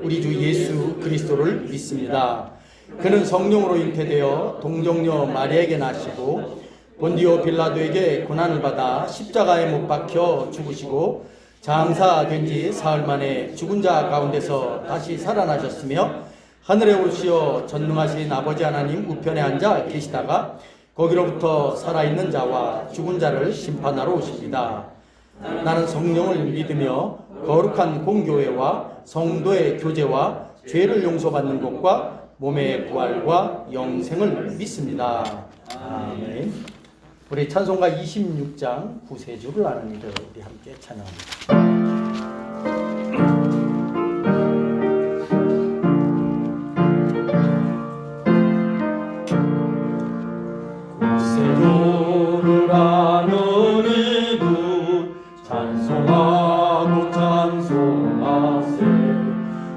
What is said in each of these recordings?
우리 주 예수 그리스도를 믿습니다. 그는 성령으로 잉태되어 동정녀 마리아에게 나시고 본디오 빌라도에게 고난을 받아 십자가에 못 박혀 죽으시고 장사된 지 사흘 만에 죽은 자 가운데서 다시 살아나셨으며 하늘에 오르시어 전능하신 아버지 하나님 우편에 앉아 계시다가 거기로부터 살아있는 자와 죽은 자를 심판하러 오십니다. 나는 성령을 믿으며 거룩한 공교회와 성도의 교제와 죄를 용서받는 것과 몸의 부활과 영생을 믿습니다. 아멘. 우리 찬송가 26장 9세주를 아는 이들 우리 함께 찬양합니다.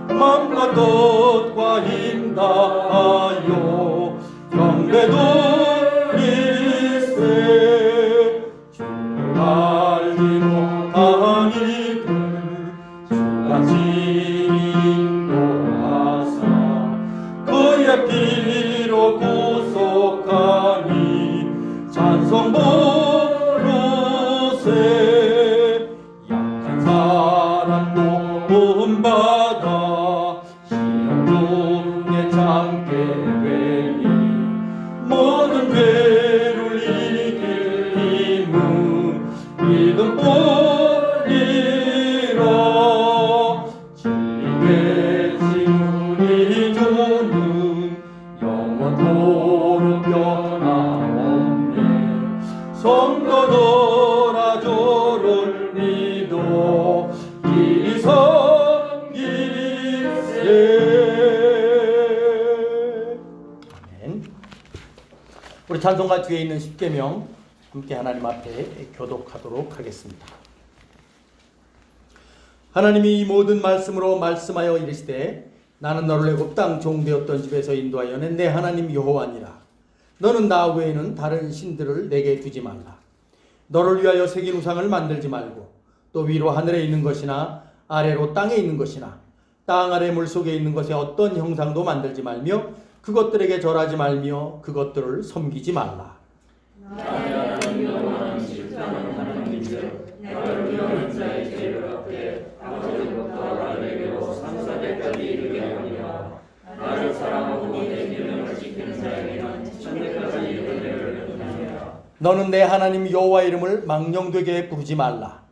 맘과 뜻과 힘 다하여 경배 돌리세. 주를 알지 못한 이들 주같이 인도하사 그의 피로 구속하니 찬송 부르세. 약한 사람도 구원받아 참게 되니 모든 죄를 이길 힘은 믿음뿐이라. 진리 되신 우리 주는 영원토록 변함없네. 성도들아 주를 믿어 길이 섬기세. 우리 찬송가 뒤에 있는 십계명 함께 하나님 앞에 교독하도록 하겠습니다. 하나님이 이 모든 말씀으로 말씀하여 이르시되 나는 너를 애굽 땅 종되었던 집에서 인도하여 낸 내 하나님 여호와니라. 너는 나 외에는 다른 신들을 내게 두지 말라. 너를 위하여 새긴 우상을 만들지 말고 또 위로 하늘에 있는 것이나 아래로 땅에 있는 것이나 땅 아래 물속에 있는 것에 어떤 형상도 만들지 말며 그것들에게 절하지 말며 그것들을 섬기지 말라. 너는 내 하나님 여호와 이름을 망령되게 부르지 말라.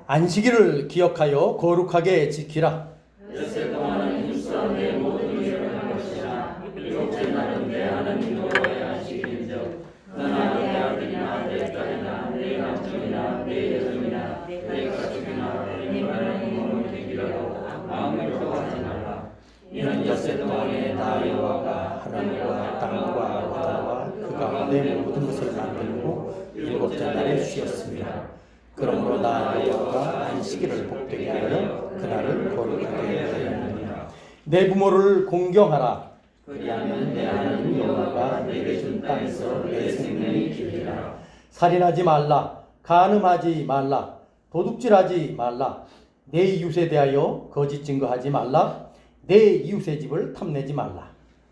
안식일을 기억하여 거룩하게 지키라. 엿새 동안은 힘써 내 모든 일을 한 것이나 일곱째 날은 내 하나님 여호와의 안식일인즉 너나 내 아들이나 내 딸이나 내 남편이나 내 여종이나 내 가족이나 내 하나님 몸을 챙기라고 마음을 좋아하지 말라. 이는 엿새 동안에 나 여호와가 하늘과 땅과 바다와 그 가운데 모든 것을 만들고 일곱째 날에 쉬었습니다. 그러므로 나 여호와가 안식일을 복되게 하여 그날을 거룩하게 하였느니라. 내 부모를 공경하라. 그리하면 내 하나님 여호와가 내게 준 땅에서 내 생명이 길리라. 살인하지 말라. 간음하지 말라. 도둑질하지 말라. 내 이웃에 대하여 거짓 증거하지 말라. 내 이웃의 집을 탐내지 말라.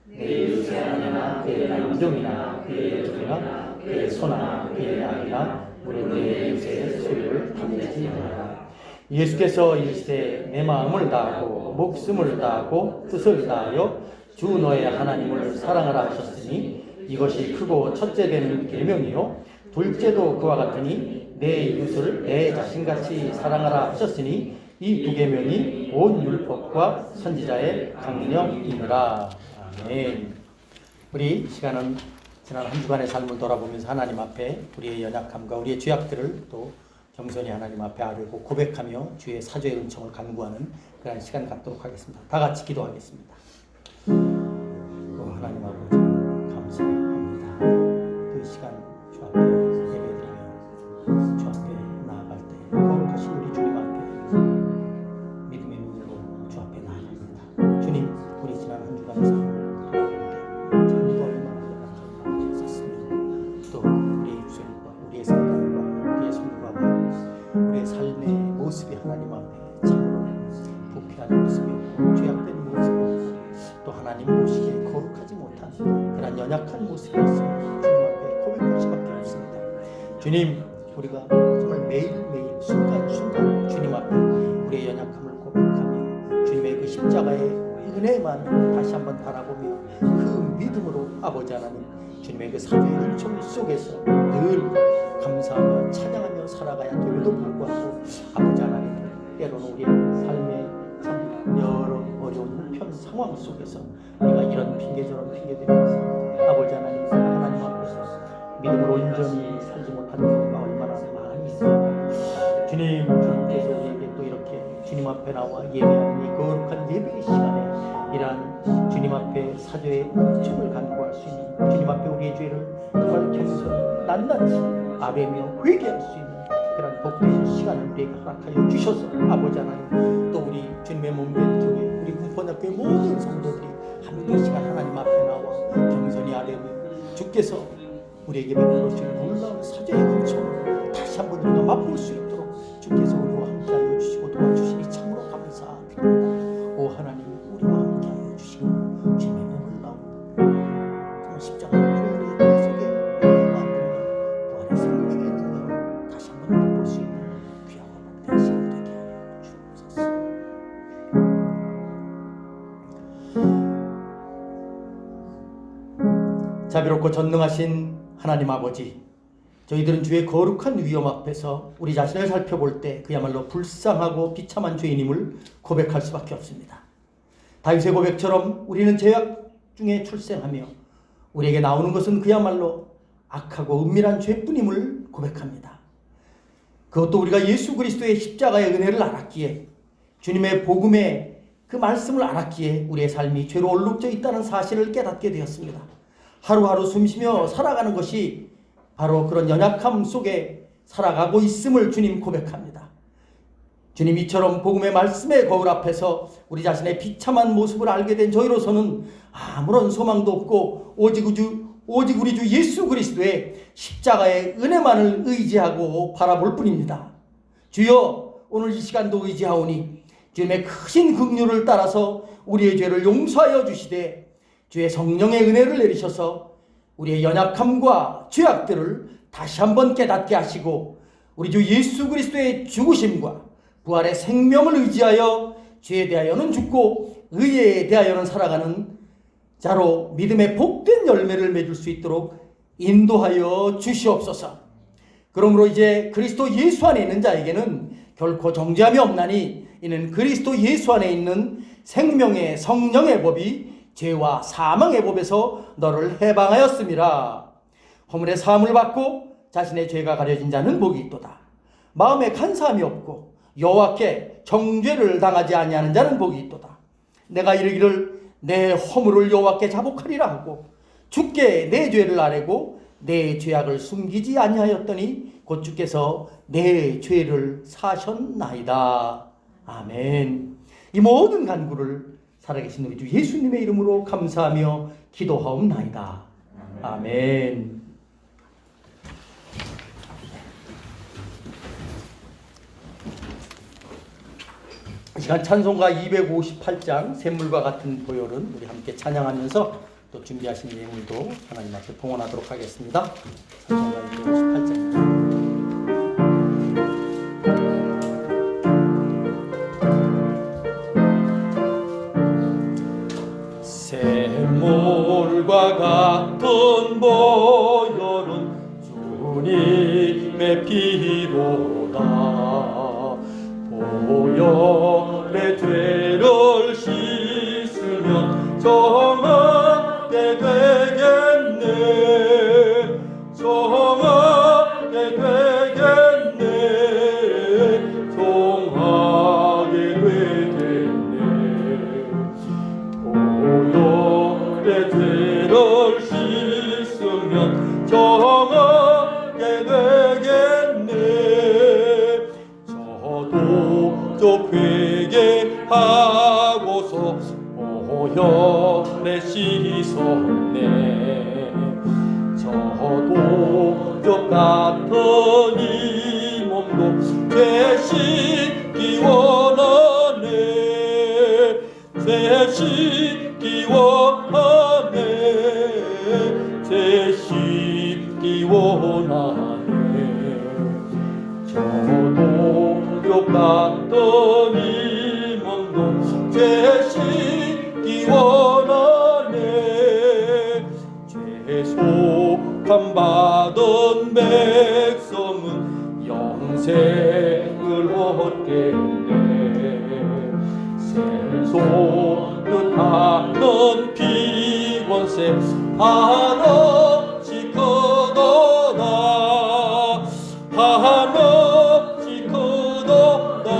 내 이웃의 아내나 그의 남종이나 그의 여종이나 그의 소나 그의 양이나 무릇 내 이웃의 소유를 탐내지 말라. 예수께서 이르시되 내 마음을 다하고 목숨을 다하고 뜻을 다하여 주 너의 하나님을 사랑하라 하셨으니 이것이 크고 첫째 되는 계명이요 둘째도 그와 같으니 내 이웃을 내 자신같이 사랑하라 하셨으니 이 두 계명이 온 율법과 선지자의 강령이니라. 아멘. 우리 시간은 지난 한 주간의 삶을 돌아보면서 하나님 앞에 우리의 연약함과 우리의 죄악들을 또 겸손히 하나님 앞에 아뢰고 고백하며 주의 사죄의 은총을 간구하는 그런 시간 갖도록 하겠습니다. 다 같이 기도하겠습니다. 하나님 아버지 감사합니다. 그 시간 주 앞에 예배드리며 주 앞에 나아갈 때 거룩하신 우리 주님 앞에 믿음의 눈으로 주 앞에 나아갑니다. 주님, 우리 지난 한 주간의 삶을 돌아보는데 참도 얼마나 연약한 마음이 있었으며 또 우리의 육신과 우리의 생각과 우리의 손과 연약한 모습이었음을 주님 앞에 고백할 수밖에 없습니다. 주님, 우리가 정말 매일매일 순간순간 주님 앞에 우리의 연약함을 고백하며 주님의 그 십자가의 은혜만 다시 한번 바라보며 그 믿음으로 아버지 하나님 주님의 그 사죄의 은총 속에서 늘 감사하며 찬양하며 살아가야 됨에도 불구하고 아버지 하나님 때로는 우리의 삶의 참 여러 어려운 형편 상황 속에서 우리가 이런 핑계 저런 핑계들면서 아버지 하나님 앞에서 믿음으로 온전히 살지 못하는 경우가 얼마나 많이 있습니까? 주님께서 우리에게 또 이렇게 주님 앞에 나와 예배하는 이 거룩한 예배의 시간에 이러한 주님 앞에 사죄의 은총을 간구할 수 있는 주님 앞에 우리의 죄를 정말 겸손히 낱낱이 아뢰며 회개할 수 있는 그런 복된 시간을 우리에게 허락하여 주셔서 아버지 하나님 또 우리 주님의 몸된 교회 우리 군포학교의 모든 성도들이 함께 이 시간 하나님 앞에 나와 겸손히 아뢰며 주께서 우리에게 베풀어 주신 놀라운 사죄의 은총을 다시 한번 우리가 맛볼 수 있도록 주께서 우리와 함께하여 주시고 도와주시니 참으로 감사드립니다. 오 하나님 우리와 함께하여 주시고 주님의 놀라운 정말 십자가의 보혈의 피 속에 만드는 부활의 생명의 능력을 다시 한번 맛볼 수 있는 귀하고 복된 시간 되게 하여 주옵소서. 자비롭고 전능하신 하나님 아버지, 저희들은 주의 거룩한 위엄 앞에서 우리 자신을 살펴볼 때 그야말로 불쌍하고 비참한 죄인임을 고백할 수밖에 없습니다. 다윗의 고백처럼 우리는 죄악 중에 출생하며 우리에게 나오는 것은 그야말로 악하고 은밀한 죄뿐임을 고백합니다. 그것도 우리가 예수 그리스도의 십자가의 은혜를 알았기에 주님의 복음의 그 말씀을 알았기에 우리의 삶이 죄로 얼룩져 있다는 사실을 깨닫게 되었습니다. 하루하루 숨쉬며 살아가는 것이 바로 그런 연약함 속에 살아가고 있음을 주님 고백합니다. 주님 이처럼 복음의 말씀의 거울 앞에서 우리 자신의 비참한 모습을 알게 된 저희로서는 아무런 소망도 없고 오직 우리 주 예수 그리스도의 십자가의 은혜만을 의지하고 바라볼 뿐입니다. 주여 오늘 이 시간도 의지하오니 주님의 크신 긍휼을 따라서 우리의 죄를 용서하여 주시되 주의 성령의 은혜를 내리셔서 우리의 연약함과 죄악들을 다시 한번 깨닫게 하시고 우리 주 예수 그리스도의 죽으심과 부활의 생명을 의지하여 죄에 대하여는 죽고 의에 대하여는 살아가는 자로 믿음의 복된 열매를 맺을 수 있도록 인도하여 주시옵소서. 그러므로 이제 그리스도 예수 안에 있는 자에게는 결코 정죄함이 없나니 이는 그리스도 예수 안에 있는 생명의 성령의 법이 죄와 사망의 법에서 너를 해방하였음이라. 허물의 사함을 받고 자신의 죄가 가려진 자는 복이 있도다. 마음에 간사함이 없고 여호와께 정죄를 당하지 아니하는 자는 복이 있도다. 내가 이르기를 내 허물을 여호와께 자복하리라 하고 주께 내 죄를 아뢰고 내 죄악을 숨기지 아니하였더니 곧 주께서 내 죄를 사셨나이다. 아멘. 이 모든 간구를 살아계신 우리 주 예수님의 이름으로 감사하며 기도하옵나이다. 아멘. 이 시간 찬송가 258장 샘물과 같은 보혈은 우리 함께 찬양하면서 또 준비하신 예물도 하나님 앞에 봉헌하도록 하겠습니다. 찬송가 258장입니다. 샘물과 같은 보혈은 주님의 피로다. 보혈의 죄를 씻으면 정하게 되겠네. 정하게 되겠네. 정하게 되겠네. 보혈의 죄를 씻으면 정하게 되겠네. 저도 회개하고서 보혈에 씻었네. 저도 저 같은 이 몸도 죄 씻기 원하네. 죄 씻기 원하네. 같은 이 몸도 죄 씻기 원하네. 죄 속함 받은 백성은 영생을 얻겠네. 샘솟듯하는 피곤새 한없이 크도다. 한없이 크도다.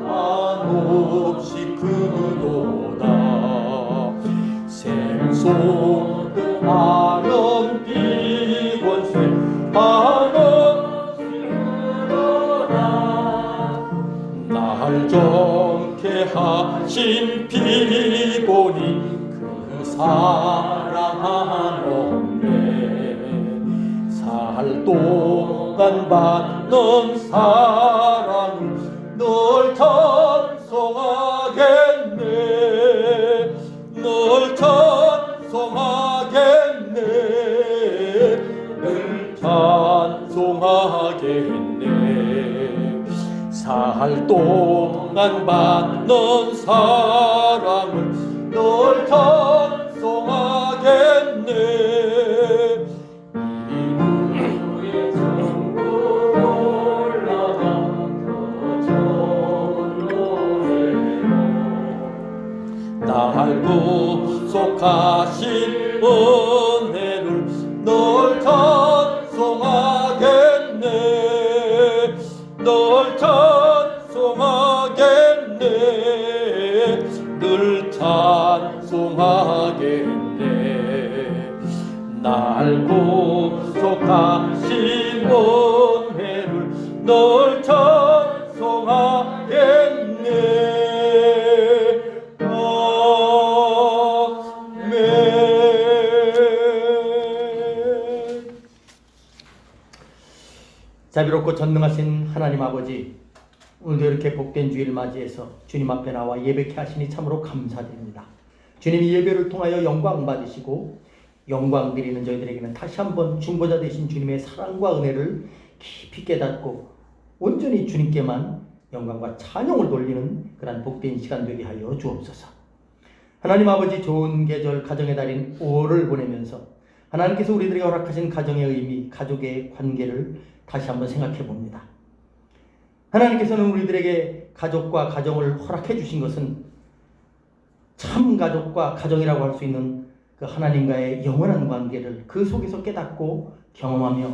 한없이 크도다. 샘솟듯하는 피곤새 한없이 크도다. 날 정케 하신 피곤이 그 사랑하는데 살 동안 받는 사랑을 널 찬송하겠네. 널 찬송하겠네. 늘 찬송하겠네. 살 동안 받는 사랑을 널 찬송하겠네. 이루의 전국 올라가 더 좋은 노래로 날 구속하신 은혜를 널 찬송하겠네. 널 찬송하겠네. 늘 찬송하겠네. 날 구속하신 은혜를 널 찬송하겠네. 아멘. 자비롭고 전능하신 하나님 아버지, 오늘도 이렇게 복된 주일 맞이해서 주님 앞에 나와 예배케 하시니 참으로 감사드립니다. 주님이 예배를 통하여 영광 받으시고 영광 드리는 저희들에게는 다시 한번 중보자 되신 주님의 사랑과 은혜를 깊이 깨닫고 온전히 주님께만 영광과 찬양을 돌리는 그런 복된 시간 되게 하여 주옵소서. 하나님 아버지, 좋은 계절 가정의 달인 5월을 보내면서 하나님께서 우리들에게 허락하신 가정의 의미, 가족의 관계를 다시 한번 생각해 봅니다. 하나님께서는 우리들에게 가족과 가정을 허락해 주신 것은 참 가족과 가정이라고 할 수 있는 그 하나님과의 영원한 관계를 그 속에서 깨닫고 경험하며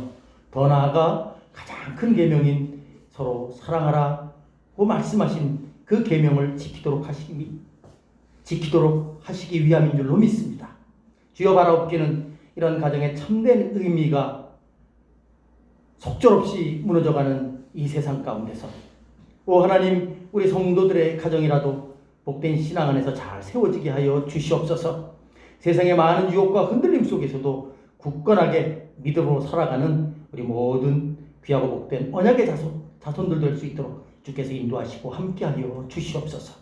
더 나아가 가장 큰 계명인 서로 사랑하라고 말씀하신 그 계명을 지키도록 하시기 위함인 줄로 믿습니다. 주여 바라옵기는 이런 가정의 참된 의미가 속절없이 무너져가는 이 세상 가운데서 오 하나님, 우리 성도들의 가정이라도 복된 신앙 안에서 잘 세워지게 하여 주시옵소서. 세상의 많은 유혹과 흔들림 속에서도 굳건하게 믿음으로 살아가는 우리 모든 귀하고 복된 언약의 자손들 될 수 있도록 주께서 인도하시고 함께하여 주시옵소서.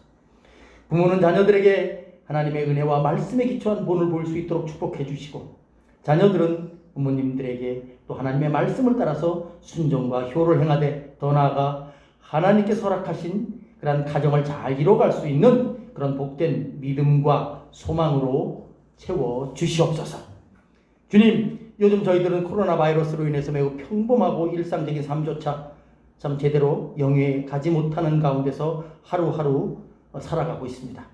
부모는 자녀들에게 하나님의 은혜와 말씀에 기초한 본을 볼 수 있도록 축복해 주시고, 자녀들은 부모님들에게 또 하나님의 말씀을 따라서 순종과 효를 행하되 더 나아가 하나님께서 허락하신 그런 가정을 잘 이뤄갈 수 있는 그런 복된 믿음과 소망으로 채워 주시옵소서. 주님, 요즘 저희들은 코로나 바이러스로 인해서 매우 평범하고 일상적인 삶조차 참 제대로 영위에 가지 못하는 가운데서 하루하루 살아가고 있습니다.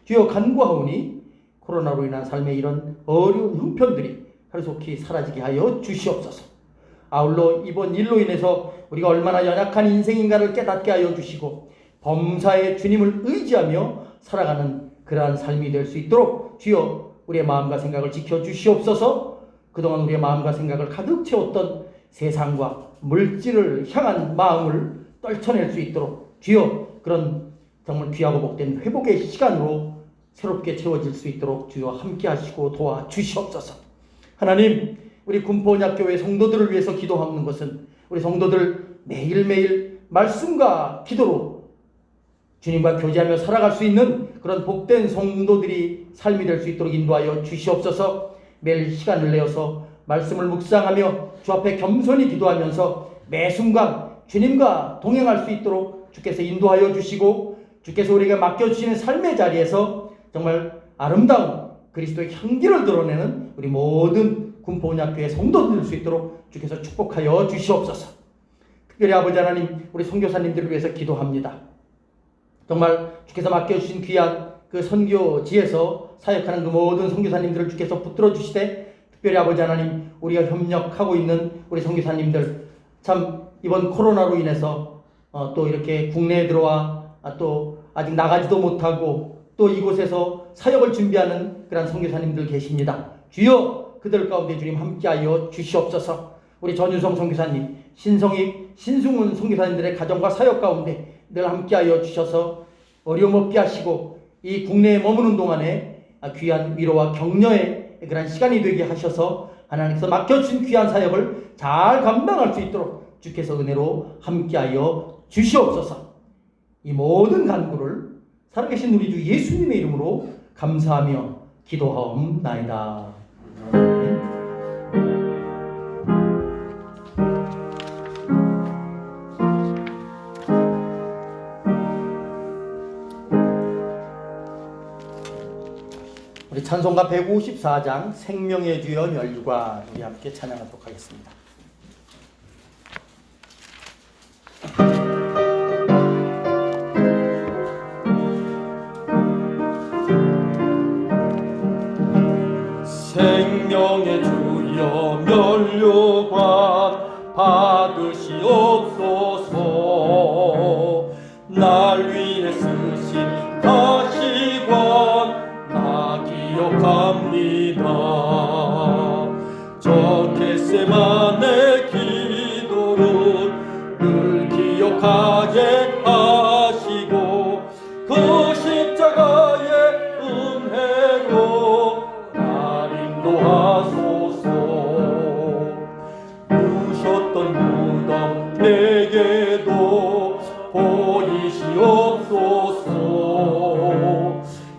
주여 간구하오니 코로나로 인한 삶의 이런 어려운 형편들이 하루속히 사라지게 하여 주시옵소서. 아울러 이번 일로 인해서 우리가 얼마나 연약한 인생인가를 깨닫게 하여 주시고 범사의 주님을 의지하며 살아가는 그러한 삶이 될 수 있도록 주여 우리의 마음과 생각을 지켜주시옵소서. 그동안 우리의 마음과 생각을 가득 채웠던 세상과 물질을 향한 마음을 떨쳐낼 수 있도록 주여 그런 정말 귀하고 복된 회복의 시간으로 새롭게 채워질 수 있도록 주여 함께 하시고 도와주시옵소서. 하나님, 우리 군포원약교회 성도들을 위해서 기도하는 것은 우리 성도들 매일매일 말씀과 기도로 주님과 교제하며 살아갈 수 있는 그런 복된 성도들이 삶이 될 수 있도록 인도하여 주시옵소서. 매일 시간을 내어서 말씀을 묵상하며 주 앞에 겸손히 기도하면서 매 순간 주님과 동행할 수 있도록 주께서 인도하여 주시고 주께서 우리에게 맡겨주시는 삶의 자리에서 정말 아름다운 그리스도의 향기를 드러내는 우리 모든 군포은약교회 성도들 될 수 있도록 주께서 축복하여 주시옵소서. 특별히 아버지 하나님, 우리 선교사님들을 위해서 기도합니다. 정말 주께서 맡겨주신 귀한 그 선교지에서 사역하는 그 모든 선교사님들을 주께서 붙들어 주시되, 특별히 아버지 하나님, 우리가 협력하고 있는 우리 선교사님들, 참 이번 코로나로 인해서 또 이렇게 국내에 들어와 또 아직 나가지도 못하고 또 이곳에서 사역을 준비하는 그런 선교사님들 계십니다. 주여, 그들 가운데 주님 함께하여 주시옵소서. 우리 전유성 선교사님, 신성익, 신승훈 선교사님들의 가정과 사역 가운데 늘 함께하여 주셔서 어려움 없게 하시고 이 국내에 머무는 동안에 귀한 위로와 격려의 그런 시간이 되게 하셔서 하나님께서 맡겨주신 귀한 사역을 잘 감당할 수 있도록 주께서 은혜로 함께하여 주시옵소서. 이 모든 간구를 살아계신 우리 주 예수님의 이름으로 감사하며 기도하옵나이다. 우리 찬송가 154장 생명의 주여 멸류관 우리 함께 찬양하도록 하겠습니다. 생명의 주여 멸류관 받으시옵소서. 날 위해 쓰신 가시관 나 기억합니다. 저 겟세마네 기도를 늘 기억하게 하시고 그 십자가의 은혜로 날 인도하소서. 부셨던 무덤 내게도 보이시옵소서.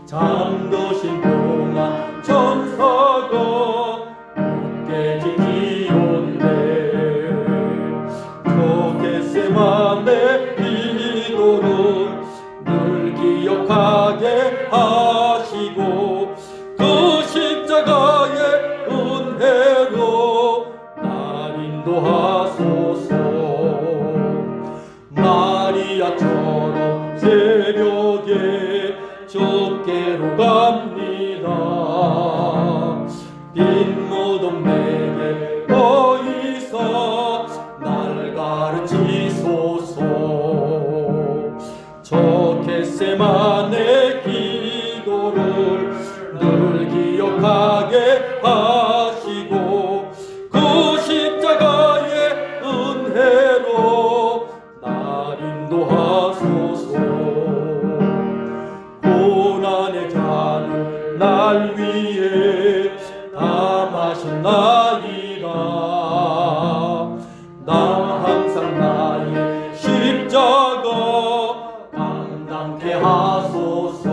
잠드신 동안 천사가 굳게 지키온대. 저 겟세마네 기도를 늘 기억하게 하시고 그 십자가의 은혜로 날 인도하소서. 마리아처럼 새벽에 주께로 갑니다. 빈 무덤 내게 거이사 날 가르치소서. 저 겟세마네 기도를 늘 기억하게 하시고 그 십자가의 은혜로 날 인도하소서. 고난의 잔을 날 위해 다 마셨나이다. 나 항상 나의 십자가 감당케 하소서.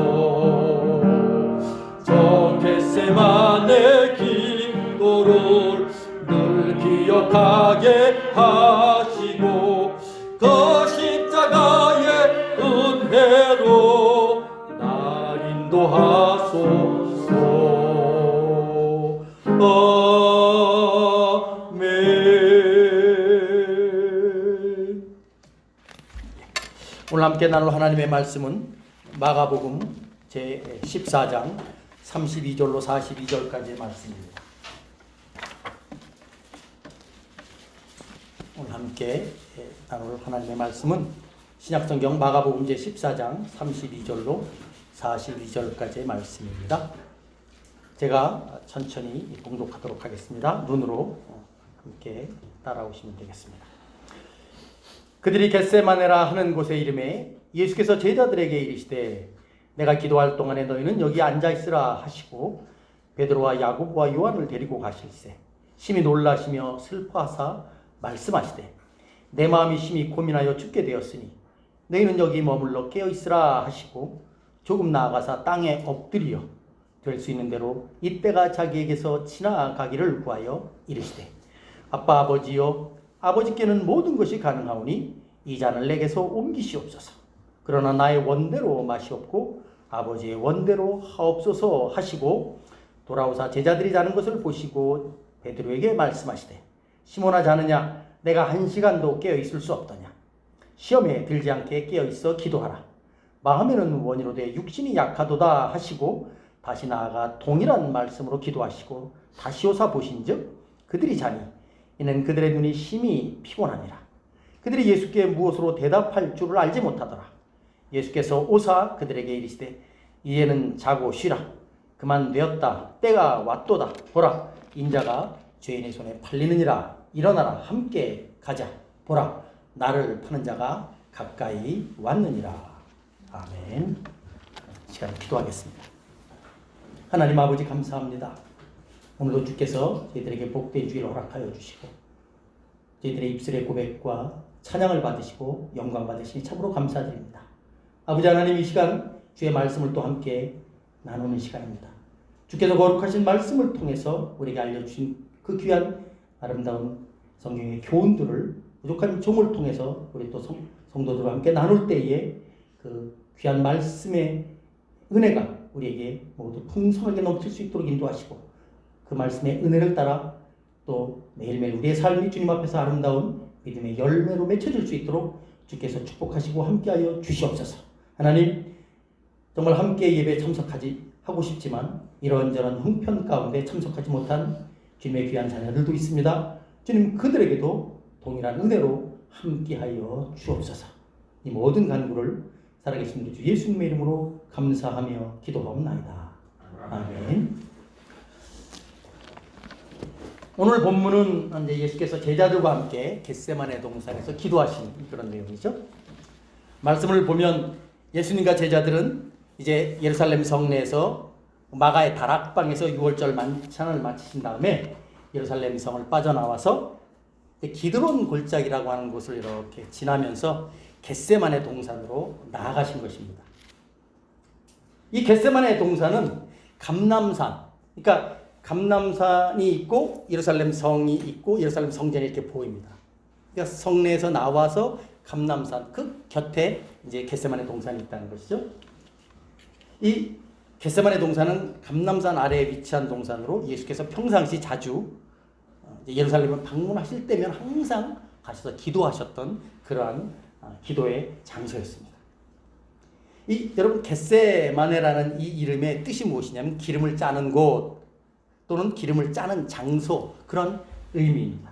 저 겟세마네 기도를 늘 기억하게 하시고 그 십자가의 은혜로 날 인도하소서. 아멘. 오늘 함께 나눌 하나님의 말씀은 마가복음 제 14장 32절로 42절까지의 말씀입니다. 오늘 함께 나눌 하나님의 말씀은 신약성경 마가복음 제 14장 32절로 42절까지의 말씀입니다. 제가 천천히 봉독하도록 하겠습니다. 눈으로 함께 따라오시면 되겠습니다. 그들이 겟세마네라 하는 곳에 이름에 예수께서 제자들에게 이르시되 내가 기도할 동안에 너희는 여기 앉아있으라 하시고 베드로와 야고보와 요한을 데리고 가실세 심히 놀라시며 슬퍼하사 말씀하시되 내 마음이 심히 고민하여 죽게 되었으니 너희는 여기 머물러 깨어있으라 하시고 조금 나아가사 땅에 엎드려 될 수 있는 대로 이때가 자기에게서 지나가기를 구하여 이르시되 아빠 아버지여 아버지께는 모든 것이 가능하오니 이 잔을 내게서 옮기시옵소서. 그러나 나의 원대로 마시옵고 아버지의 원대로 하옵소서 하시고 돌아오사 제자들이 자는 것을 보시고 베드로에게 말씀하시되 시몬아 자느냐 내가 1시간도 깨어 있을 수 없더냐. 시험에 들지 않게 깨어 있어 기도하라. 마음에는 원이로되 육신이 약하도다 하시고 다시 나아가 동일한 말씀으로 기도하시고 다시 오사 보신즉 그들이 자니 이는 그들의 눈이 심히 피곤하니라. 그들이 예수께 무엇으로 대답할 줄을 알지 못하더라. 예수께서 오사 그들에게 이르시되 이제는 자고 쉬라. 그만 되었다. 때가 왔도다. 보라 인자가 죄인의 손에 팔리느니라. 일어나라. 함께 가자. 보라 나를 파는 자가 가까이 왔느니라. 아멘. 시간 기도하겠습니다. 하나님 아버지 감사합니다. 오늘도 주께서 저희들에게 복된 주일을 허락하여 주시고 저희들의 입술의 고백과 찬양을 받으시고 영광 받으시니 참으로 감사드립니다. 아버지 하나님 이 시간 주의 말씀을 또 함께 나누는 시간입니다. 주께서 거룩하신 말씀을 통해서 우리에게 알려주신 그 귀한 아름다운 성경의 교훈들을 부족한 종을 통해서 우리 또 성도들과 함께 나눌 때에 그 귀한 말씀의 은혜가 우리에게 모두 풍성하게 넘칠 수 있도록 인도하시고 그 말씀의 은혜를 따라 또 매일매일 우리의 삶이 주님 앞에서 아름다운 믿음의 열매로 맺혀질 수 있도록 주께서 축복하시고 함께하여 주시옵소서. 하나님 정말 함께 예배에 하고 싶지만 이런저런 형편 가운데 참석하지 못한 주님의 귀한 자녀들도 있습니다. 주님 그들에게도 동일한 은혜로 함께하여 주옵소서. 이 모든 간구를 살아계신 우리 주 예수님의 이름으로 감사하며 기도하옵나이다. 아멘. 오늘 본문은 이제 예수께서 제자들과 함께 겟세마네 동산에서 기도하신 그런 내용이죠. 말씀을 보면 예수님과 제자들은 이제 예루살렘 성내에서 마가의 다락방에서 6월절 만찬을 마치신 다음에 예루살렘 성을 빠져나와서 기드론 골짜기라고 하는 곳을 이렇게 지나면서 겟세마네 동산으로 나아가신 것입니다. 이 겟세마네 동산은 감람산, 그러니까 감람산이 있고 예루살렘 성이 있고 예루살렘 성전이 이렇게 보입니다. 그러니까 성내에서 나와서 감람산 그 곁에 이제 겟세마네 동산이 있다는 것이죠. 이 겟세마네 동산은 감람산 아래에 위치한 동산으로 예수께서 평상시 자주 예루살렘을 방문하실 때면 항상 가셔서 기도하셨던 그러한 기도의 장소였습니다. 여러분 겟세마네라는 이 이름의 뜻이 무엇이냐면 기름을 짜는 곳 또는 기름을 짜는 장소 그런 의미입니다.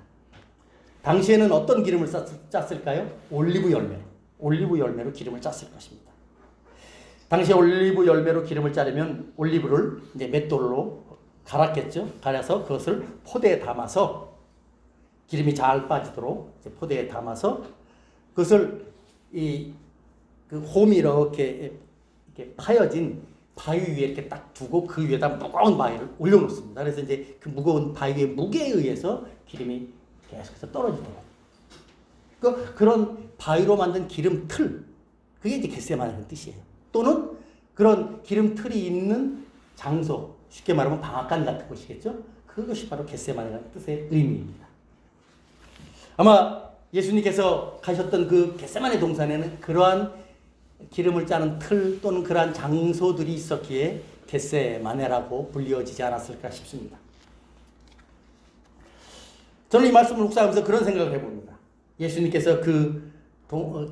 당시에는 어떤 기름을 짰을까요? 올리브 열매로 기름을 짰을 것입니다. 당시에 올리브 열매로 기름을 짜려면 올리브를 이제 맷돌로 갈았겠죠. 갈아서 그것을 포대에 담아서 기름이 잘 빠지도록 이제 포대에 담아서 그것을 그 홈이 이렇게 파여진 바위 위에 이렇게 딱 두고 그 위에다 무거운 바위를 올려놓습니다. 그래서 이제 그 무거운 바위의 무게에 의해서 기름이 계속해서 떨어지도록. 그런 바위로 만든 기름 틀, 그게 이제 겟세마네라는 뜻이에요. 또는 그런 기름 틀이 있는 장소, 쉽게 말하면 방앗간 같은 곳이겠죠. 그것이 바로 겟세마네라는 뜻의 의미입니다. 아마 예수님께서 가셨던 그 겟세마네 동산에는 그러한 기름을 짜는 틀 또는 그러한 장소들이 있었기에 겟세마네라고 불리어지지 않았을까 싶습니다. 저는 이 말씀을 묵상하면서 그런 생각을 해봅니다. 예수님께서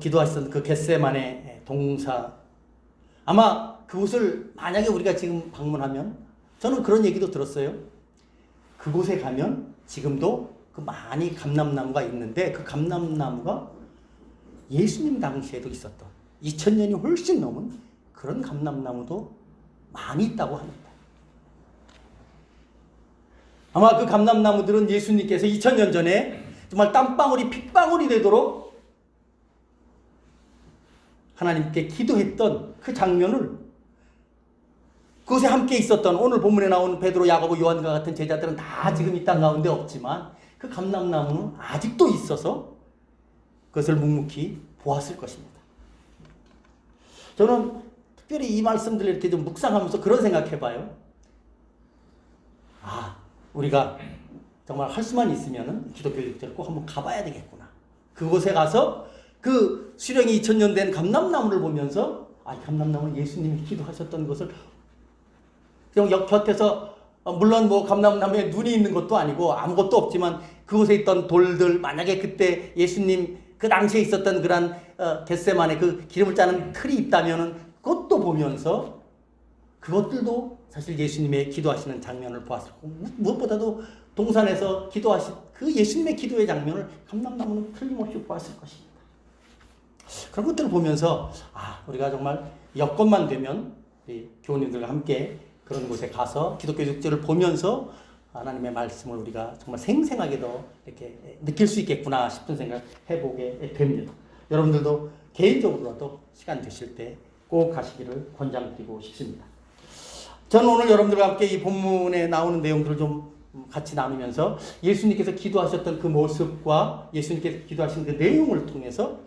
기도하셨던 그 겟세마네 동산, 아마 그곳을 만약에 우리가 지금 방문하면 저는 그런 얘기도 들었어요. 그곳에 가면 지금도 그 많이 감람나무가 있는데 그 감람나무가 예수님 당시에도 있었던 2000년이 훨씬 넘은 그런 감람나무도 많이 있다고 합니다. 아마 그 감람나무들은 예수님께서 2000년 전에 정말 땀방울이 핏방울이 되도록 하나님께 기도했던 그 장면을 그곳에 함께 있었던 오늘 본문에 나온 베드로, 야고보, 요한과 같은 제자들은 다 지금 이 땅 가운데 없지만 그 감람나무는 아직도 있어서 그것을 묵묵히 보았을 것입니다. 저는 특별히 이 말씀들을 이렇게 좀 묵상하면서 그런 생각해봐요. 우리가 정말 할 수만 있으면 기독교 육제를 꼭 한번 가봐야 되겠구나. 그곳에 가서 그 수령이 2000년 된 감람나무를 보면서 이 감람나무는 예수님이 기도하셨던 것을 그냥 곁에서 물론 뭐 감람나무에 눈이 있는 것도 아니고 아무것도 없지만 그곳에 있던 돌들 만약에 그때 예수님 그 당시에 있었던 그런 겟세마네 그 기름을 짜는 틀이 있다면은 그것도 보면서 그것들도 사실 예수님의 기도하시는 장면을 보았을 거고 무엇보다도 동산에서 기도하신 그 예수님의 기도의 장면을 감람나무는 틀림없이 보았을 것입니다. 그런 것들을 보면서 우리가 정말 여건만 되면 우리 교우님들과 함께 그런 곳에 가서 기독교 육제를 보면서 하나님의 말씀을 우리가 정말 생생하게 더 이렇게 느낄 수 있겠구나 싶은 생각 해보게 됩니다. 여러분들도 개인적으로라도 시간 되실 때 꼭 가시기를 권장드리고 싶습니다. 저는 오늘 여러분들과 함께 이 본문에 나오는 내용들을 좀 같이 나누면서 예수님께서 기도하셨던 그 모습과 예수님께서 기도하신 그 내용을 통해서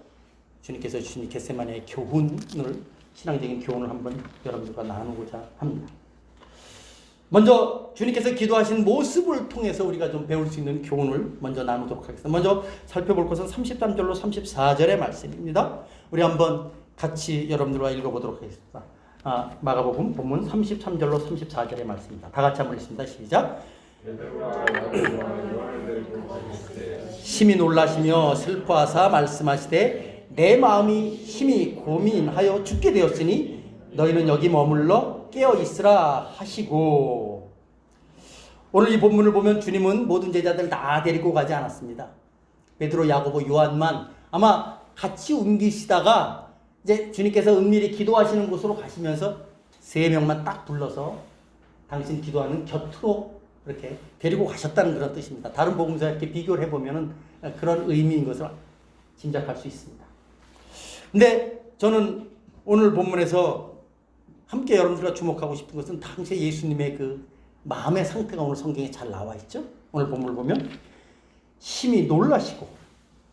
주님께서 주신 겟세마네의 교훈을 신앙적인 교훈을 한번 여러분들과 나누고자 합니다. 먼저 주님께서 기도하신 모습을 통해서 우리가 좀 배울 수 있는 교훈을 먼저 나누도록 하겠습니다. 먼저 살펴볼 것은 33절로 34절의 말씀입니다. 우리 한번 같이 여러분들과 읽어보도록 하겠습니다. 마가복음 본문 33절로 34절의 말씀입니다. 다 같이 한번 읽습니다. 시작. 심히 놀라시며 슬퍼하사 말씀하시되 내 마음이 심히 고민하여 죽게 되었으니 너희는 여기 머물러 깨어 있으라 하시고. 오늘 이 본문을 보면 주님은 모든 제자들 다 데리고 가지 않았습니다. 베드로, 야고보, 요한만 아마 같이 옮기시다가 이제 주님께서 은밀히 기도하시는 곳으로 가시면서 3명만 딱 불러서 당신 기도하는 곁으로 이렇게 데리고 가셨다는 그런 뜻입니다. 다른 복음서와 이렇게 비교를 해보면 그런 의미인 것을 짐작할 수 있습니다. 근데 저는 오늘 본문에서 함께 여러분들과 주목하고 싶은 것은 당시에 예수님의 그 마음의 상태가 오늘 성경에 잘 나와 있죠. 오늘 본문을 보면 심히 놀라시고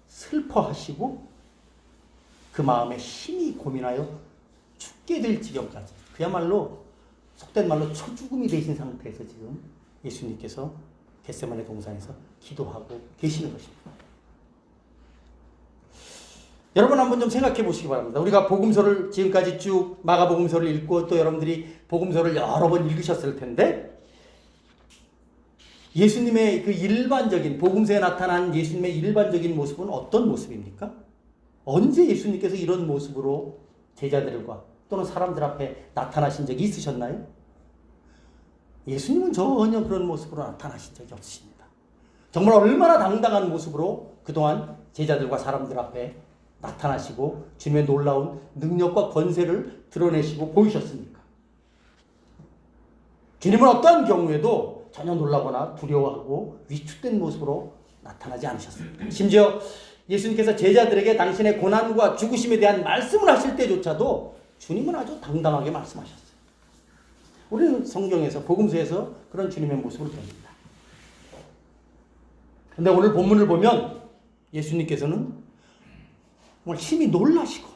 슬퍼하시고 그 마음에 심히 고민하여 죽게 될 지경까지 그야말로 속된 말로 초죽음이 되신 상태에서 지금 예수님께서 겟세마네 동산에서 기도하고 계시는 것입니다. 여러분 한번 좀 생각해 보시기 바랍니다. 우리가 복음서를 지금까지 쭉 마가복음서를 읽고 또 여러분들이 복음서를 여러 번 읽으셨을 텐데 예수님의 그 일반적인 복음서에 나타난 예수님의 일반적인 모습은 어떤 모습입니까? 언제 예수님께서 이런 모습으로 제자들과 또는 사람들 앞에 나타나신 적이 있으셨나요? 예수님은 전혀 그런 모습으로 나타나신 적이 없으십니다. 정말 얼마나 당당한 모습으로 그동안 제자들과 사람들 앞에 나타나시고 주님의 놀라운 능력과 권세를 드러내시고 보이셨습니까? 주님은 어떠한 경우에도 전혀 놀라거나 두려워하고 위축된 모습으로 나타나지 않으셨습니다. 심지어 예수님께서 제자들에게 당신의 고난과 죽으심에 대한 말씀을 하실 때조차도 주님은 아주 당당하게 말씀하셨어요. 우리는 성경에서 복음서에서 그런 주님의 모습을 봅니다. 그런데 오늘 본문을 보면 예수님께서는 정말 심히 놀라시고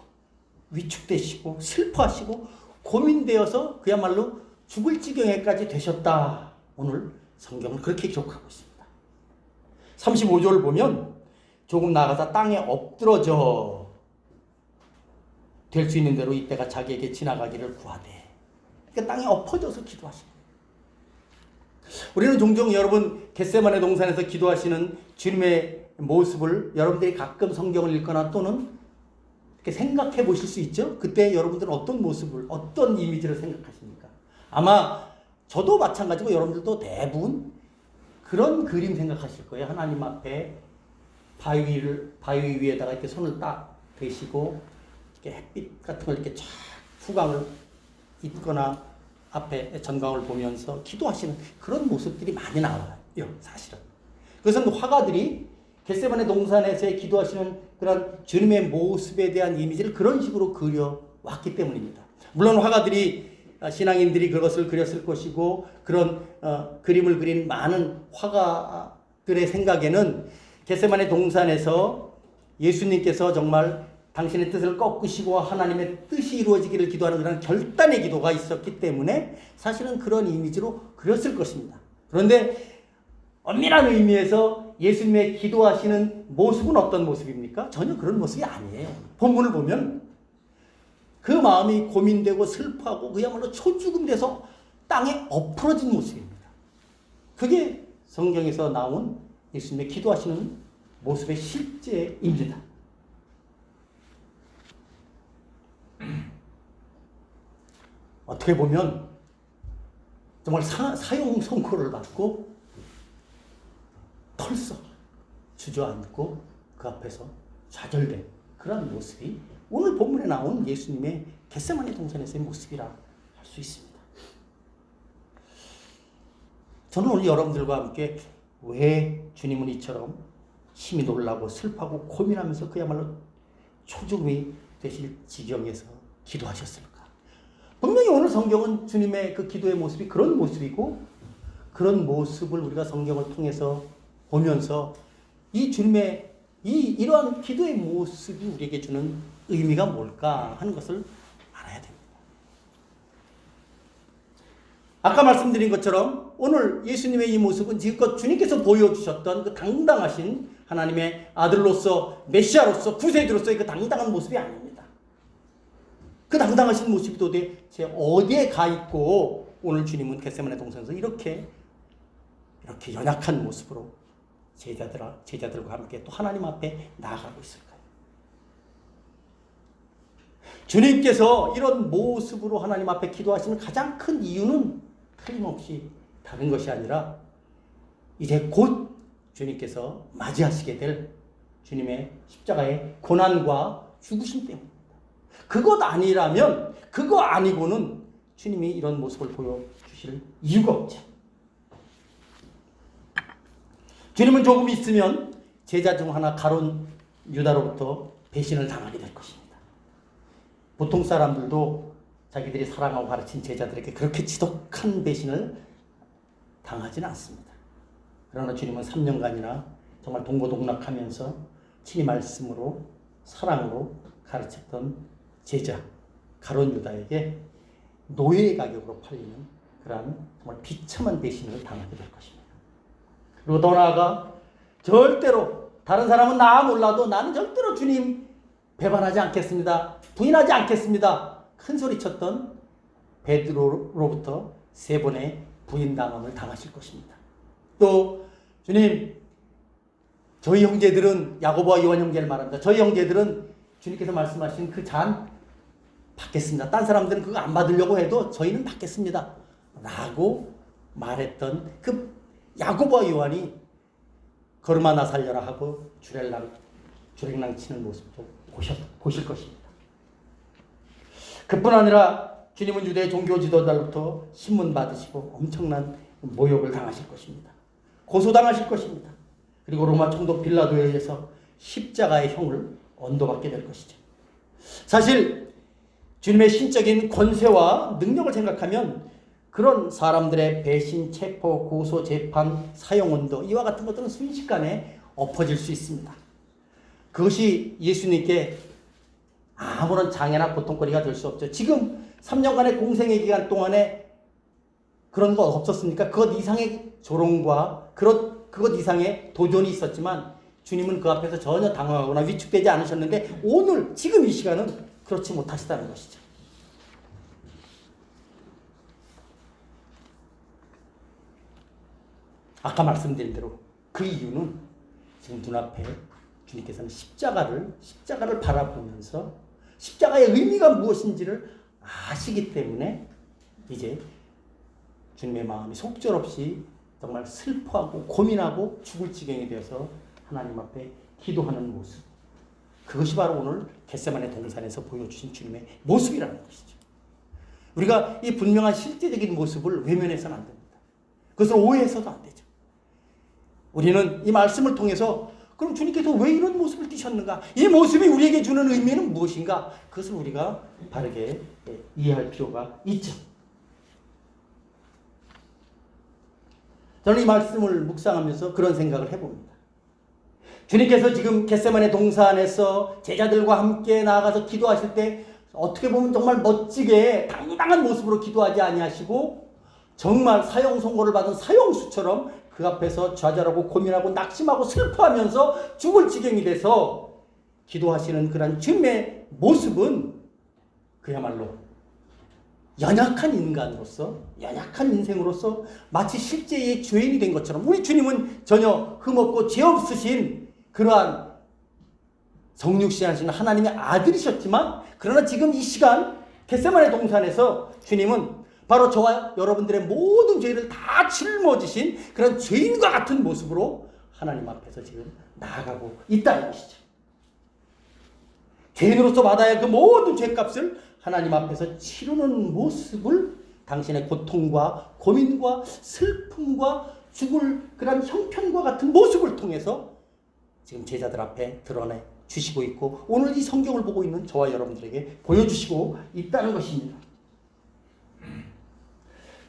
위축되시고 슬퍼하시고 고민되어서 그야말로 죽을 지경에까지 되셨다. 오늘 성경은 그렇게 기록하고 있습니다. 35절을 보면 조금 나가서 땅에 엎드러져 될 수 있는 대로 이때가 자기에게 지나가기를 구하되 그러니까 땅에 엎어져서 기도하십니다. 우리는 종종 여러분 겟세마네 동산에서 기도하시는 주님의 모습을 여러분들이 가끔 성경을 읽거나 또는 이렇게 생각해 보실 수 있죠. 그때 여러분들은 어떤 모습을 어떤 이미지를 생각하십니까? 아마 저도 마찬가지고 여러분들도 대부분 그런 그림 생각하실 거예요. 하나님 앞에 바위 위에다가 이렇게 손을 딱 대시고 이렇게 햇빛 같은 걸 이렇게 쫙 후광을 잇거나 앞에 전광을 보면서 기도하시는 그런 모습들이 많이 나와요. 사실은. 그래서 화가들이 겟세마네 동산에서의 기도하시는 그런 주님의 모습에 대한 이미지를 그런 식으로 그려왔기 때문입니다. 물론 화가들이 신앙인들이 그것을 그렸을 것이고 그런 그림을 그린 많은 화가들의 생각에는 겟세마네 동산에서 예수님께서 정말 당신의 뜻을 꺾으시고 하나님의 뜻이 이루어지기를 기도하는 그런 결단의 기도가 있었기 때문에 사실은 그런 이미지로 그렸을 것입니다. 그런데 엄밀한 의미에서 예수님의 기도하시는 모습은 어떤 모습입니까? 전혀 그런 모습이 아니에요. 본문을 보면 그 마음이 고민되고 슬퍼하고 그야말로 초죽음 돼서 땅에 엎어진 모습입니다. 그게 성경에서 나온 예수님의 기도하시는 모습의 실제입니다. 어떻게 보면 정말 사형 선고를 받고 털썩 주저앉고 그 앞에서 좌절된 그런 모습이 오늘 본문에 나온 예수님의 겟세마네 동산에서의 모습이라 할 수 있습니다. 저는 오늘 여러분들과 함께 왜 주님은 이처럼 힘이 놀라고 슬퍼하고 고민하면서 그야말로 초죽음이 되실 지경에서 기도하셨을까? 분명히 오늘 성경은 주님의 그 기도의 모습이 그런 모습이고, 그런 모습을 우리가 성경을 통해서 보면서 이 주님의 이러한 기도의 모습이 우리에게 주는 의미가 뭘까 하는 것을 알아야 됩니다. 아까 말씀드린 것처럼 오늘 예수님의 이 모습은 지금껏 주님께서 보여주셨던 그 당당하신 하나님의 아들로서 메시아로서 구세주로서의 그 당당한 모습이 아닙니다. 그 당당하신 모습이 도대체 어디에 가 있고 오늘 주님은 겟세마네 동산에서 이렇게 연약한 모습으로 제자들과 함께 또 하나님 앞에 나아가고 있을까요? 주님께서 이런 모습으로 하나님 앞에 기도하시는 가장 큰 이유는 틀림없이 다른 것이 아니라 이제 곧 주님께서 맞이하시게 될 주님의 십자가의 고난과 죽으심 때문입니다. 그것 아니라면, 그거 아니고는 주님이 이런 모습을 보여주실 이유가 없죠. 주님은 조금 있으면 제자 중 하나 가룟 유다로부터 배신을 당하게 될 것입니다. 보통 사람들도 자기들이 사랑하고 가르친 제자들에게 그렇게 지독한 배신을 당하지는 않습니다. 그러나 주님은 3년간이나 정말 동고동락하면서 친히 말씀으로 사랑으로 가르쳤던 제자 가룟 유다에게 노예의 가격으로 팔리는 그러한 정말 비참한 배신을 당하게 될 것입니다. 그리고 더 나아가 절대로 다른 사람은 나 몰라도 나는 절대로 주님 배반하지 않겠습니다. 부인하지 않겠습니다. 큰 소리 쳤던 베드로로부터 3번의 부인당함을 당하실 것입니다. 또 주님, 저희 형제들은, 야고보와 요한 형제를 말합니다. 저희 형제들은 주님께서 말씀하신 그 잔 받겠습니다. 딴 사람들은 그거 안 받으려고 해도 저희는 받겠습니다. 라고 말했던 그 야고보와 요한이 걸음아 나 살려라 하고 주랭랑 치는 모습도 보실 것입니다. 그뿐 아니라 주님은 유대 종교 지도자로부터 신문 받으시고 엄청난 모욕을 당하실 것입니다. 고소당하실 것입니다. 그리고 로마 총독 빌라도에 의해서 십자가의 형을 언도받게 될 것이죠. 사실 주님의 신적인 권세와 능력을 생각하면 그런 사람들의 배신, 체포, 고소, 재판, 사형 언도 이와 같은 것들은 순식간에 엎어질 수 있습니다. 그것이 예수님께 아무런 장애나 고통거리가 될 수 없죠. 지금 3년간의 공생의 기간 동안에 그런 거 없었습니까? 그것 이상의 조롱과 그것 이상의 도전이 있었지만 주님은 그 앞에서 전혀 당황하거나 위축되지 않으셨는데 오늘 지금 이 시간은 그렇지 못하시다는 것이죠. 아까 말씀드린 대로 그 이유는 지금 눈앞에 주님께서는 십자가를 바라보면서 십자가의 의미가 무엇인지를 아시기 때문에 이제 주님의 마음이 속절없이 정말 슬퍼하고 고민하고 죽을 지경이 되어서 하나님 앞에 기도하는 모습, 그것이 바로 오늘 겟세마네 동산에서 보여주신 주님의 모습이라는 것이죠. 우리가 이 분명한 실제적인 모습을 외면해서는 안 됩니다. 그것을 오해해서도 안 되죠. 우리는 이 말씀을 통해서 그럼 주님께서 왜 이런 모습을 띠셨는가? 이 모습이 우리에게 주는 의미는 무엇인가? 그것을 우리가 바르게 이해할 필요가 있죠. 저는 이 말씀을 묵상하면서 그런 생각을 해봅니다. 주님께서 지금 겟세마네 동산에서 제자들과 함께 나아가서 기도하실 때 어떻게 보면 정말 멋지게 당당한 모습으로 기도하지 아니하시고 정말 사형 선고를 받은 사형수처럼 그 앞에서 좌절하고 고민하고 낙심하고 슬퍼하면서 죽을 지경이 돼서 기도하시는 그런 주님의 모습은 그야말로 연약한 인간으로서, 연약한 인생으로서 마치 실제의 죄인이 된 것처럼, 우리 주님은 전혀 흠없고 죄 없으신 그러한 성육신하신 하나님의 아들이셨지만, 그러나 지금 이 시간 겟세마네 동산에서 주님은 바로 저와 여러분들의 모든 죄를 다 짊어지신 그런 죄인과 같은 모습으로 하나님 앞에서 지금 나아가고 있다는 것이죠. 죄인으로서 받아야 할 그 모든 죄값을 하나님 앞에서 치르는 모습을 당신의 고통과 고민과 슬픔과 죽을 그런 형편과 같은 모습을 통해서 지금 제자들 앞에 드러내 주시고 있고, 오늘 이 성경을 보고 있는 저와 여러분들에게 보여주시고 있다는 것입니다.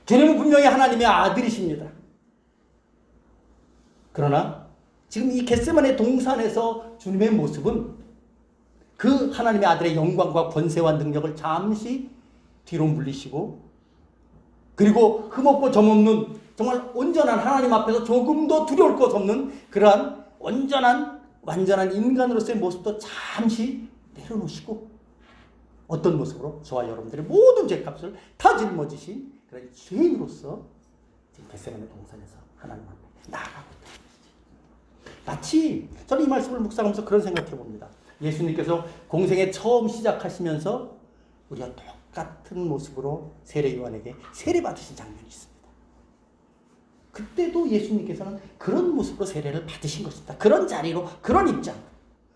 주님은 분명히 하나님의 아들이십니다. 그러나 지금 이 겟세마네 동산에서 주님의 모습은 그 하나님의 아들의 영광과 권세와 능력을 잠시 뒤로 물리시고, 그리고 흠없고 점없는 정말 온전한 하나님 앞에서 조금도 두려울 것 없는 그러한 완전한 인간으로서의 모습도 잠시 내려놓으시고, 어떤 모습으로 저와 여러분들의 모든 죄값을 다 짊어지신 그런 죄인으로서 지금 겟세마네 동산에서 하나님 앞에 나아가고 있다. 마치 저는 이 말씀을 묵상하면서 그런 생각해 봅니다. 예수님께서 공생에 처음 시작하시면서 우리와 똑같은 모습으로 세례 요한에게 세례 받으신 장면이 있습니다. 그때도 예수님께서는 그런 모습으로 세례를 받으신 것입니다. 그런 자리로, 그런 입장.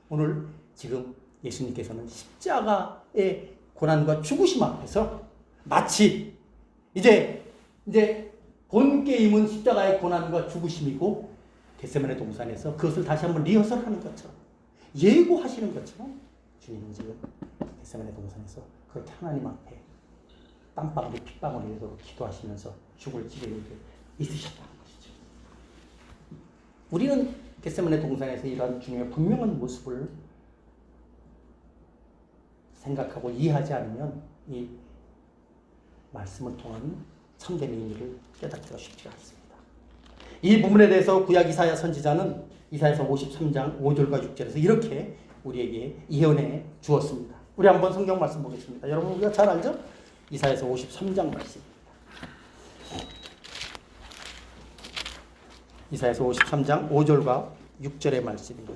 오늘 지금 예수님께서는 십자가의 고난과 죽으심 앞에서 마치 이제 본 게임은 십자가의 고난과 죽으심이고, 겟세마네 동산에서 그것을 다시 한번 리허설하는 것처럼, 예고하시는 것처럼 주님은 지금 겟세마네 동산에서 그렇게 하나님 앞에 땀방울이 핏방울이 되도록 기도하시면서 죽을 지경이 있으셨다는 것이죠. 우리는 겟세마네 동산에서 이러한 주님의 분명한 모습을 생각하고 이해하지 않으면 이 말씀을 통한 참된 의미를 깨닫기가 쉽지 않습니다. 이 부분에 대해서 구약 이사야 선지자는 이사야서 53장 5절과 6절에서 이렇게 우리에게 예언해 주었습니다. 우리 한번 성경 말씀 보겠습니다. 여러분 우리가 잘 알죠? 이사야서 53장 말씀입니다. 이사야서 53장 5절과 6절의 말씀입니다.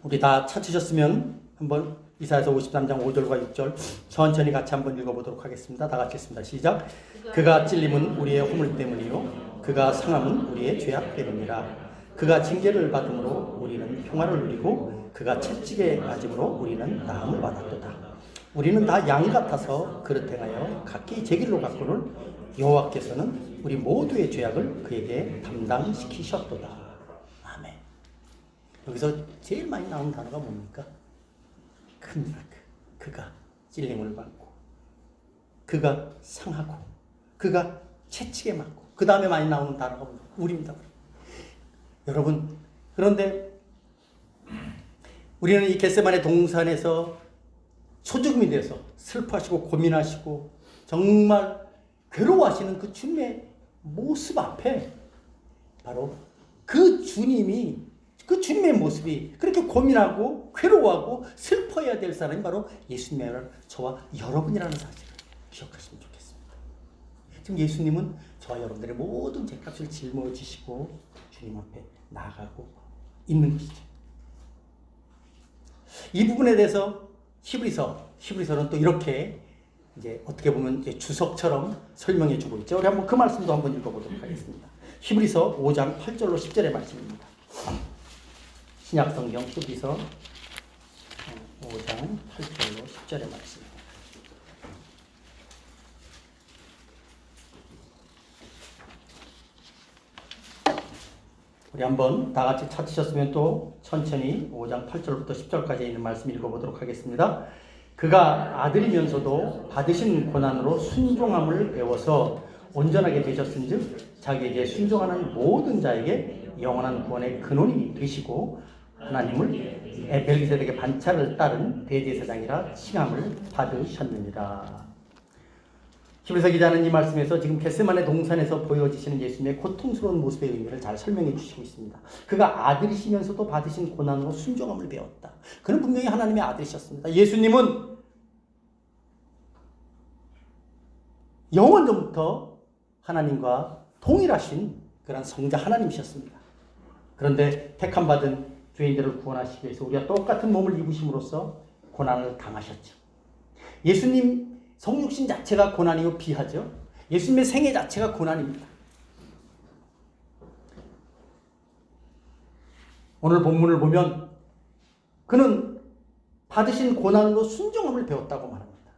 우리 다 찾으셨으면 한번 이사야서 53장 5절과 6절 천천히 같이 한번 읽어보도록 하겠습니다. 다 같이 읽습니다. 시작. 그가 찔림은 우리의 허물 때문이요 그가 상함은 우리의 죄악 때문이라. 그가 징계를 받음으로 우리는 평화를 누리고 그가 채찍에 맞음으로 우리는 나음을 받았도다. 우리는 다 양 같아서 그릇 행하여 각기 제 길로 갔거늘 여호와께서는 우리 모두의 죄악을 그에게 담당시키셨도다. 아멘. 여기서 제일 많이 나오는 단어가 뭡니까? 큽니다. 그가 찔림을 받고 그가 상하고 그가 채찍에 맞고, 그 다음에 많이 나오는 단어가 우리입니다. 여러분, 그런데 우리는 이 겟세마네 동산에서 소죽음이 돼서 슬퍼하시고 고민하시고 정말 괴로워하시는 그 주님의 모습 앞에 바로 그 주님의 모습이 그렇게 고민하고 괴로워하고 슬퍼해야 될 사람이 바로 예수님이라는 저와 여러분이라는 사실을 기억하시면 좋겠습니다. 지금 예수님은 저와 여러분들의 모든 죄값을 짊어지시고 주님 앞에 나아가고 있는 것이죠. 이 부분에 대해서 히브리서는 또 이렇게 이제 어떻게 보면 이제 주석처럼 설명해 주고 있죠. 우리 한번 그 말씀도 한번 읽어보도록 하겠습니다. 히브리서 5장 8절로 10절의 말씀입니다. 신약성경 히브리서 5장 8절로 10절의 말씀입니다. 우리 한번 다 같이 찾으셨으면 또 천천히 5장 8절부터 10절까지 있는 말씀 읽어보도록 하겠습니다. 그가 아들이면서도 받으신 고난으로 순종함을 배워서 온전하게 되셨은즉 자기에게 순종하는 모든 자에게 영원한 구원의 근원이 되시고 하나님을 멜기세덱의 반차를 따른 대제사장이라 칭함을 받으셨느니라. 히브리서 기자는 이 말씀에서 지금 겟세마네 동산에서 보여지시는 예수님의 고통스러운 모습의 의미를 잘 설명해 주시고 있습니다. 그가 아들이시면서도 받으신 고난으로 순종함을 배웠다. 그는 분명히 하나님의 아들이셨습니다. 예수님은 영원전부터 하나님과 동일하신 그런 성자 하나님이셨습니다. 그런데 택함받은 죄인들을 구원하시기 위해서 우리가 똑같은 몸을 입으심으로써 고난을 당하셨죠. 예수님 성육신 자체가 고난이요 비하죠. 예수님의 생애 자체가 고난입니다. 오늘 본문을 보면 그는 받으신 고난으로 순종함을 배웠다고 말합니다.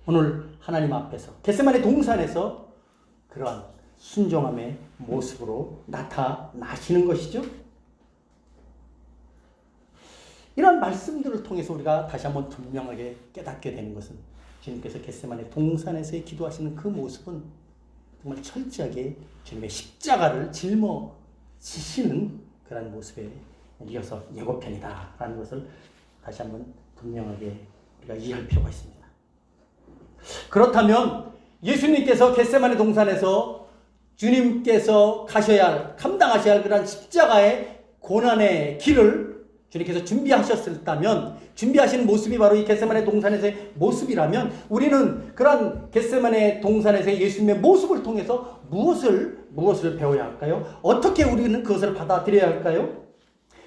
오늘 하나님 앞에서 겟세마네 동산에서 그러한 순종함의 모습으로 나타나시는 것이죠. 이런 말씀들을 통해서 우리가 다시 한번 분명하게 깨닫게 되는 것은 주님께서 겟세마네 동산에서의 기도하시는 그 모습은 정말 철저하게 주님의 십자가를 짊어지시는 그런 모습에 이어서 예고편이다라는 것을 다시 한번 분명하게 우리가 이해할 필요가 있습니다. 그렇다면 예수님께서 겟세마네 동산에서 주님께서 가셔야 할, 감당하셔야 할 그런 십자가의 고난의 길을 주님께서 준비하셨다면, 준비하신 모습이 바로 이 겟세마네 동산에서의 모습이라면, 우리는 그런 겟세마네 동산에서의 예수님의 모습을 통해서 무엇을 배워야 할까요? 어떻게 우리는 그것을 받아들여야 할까요?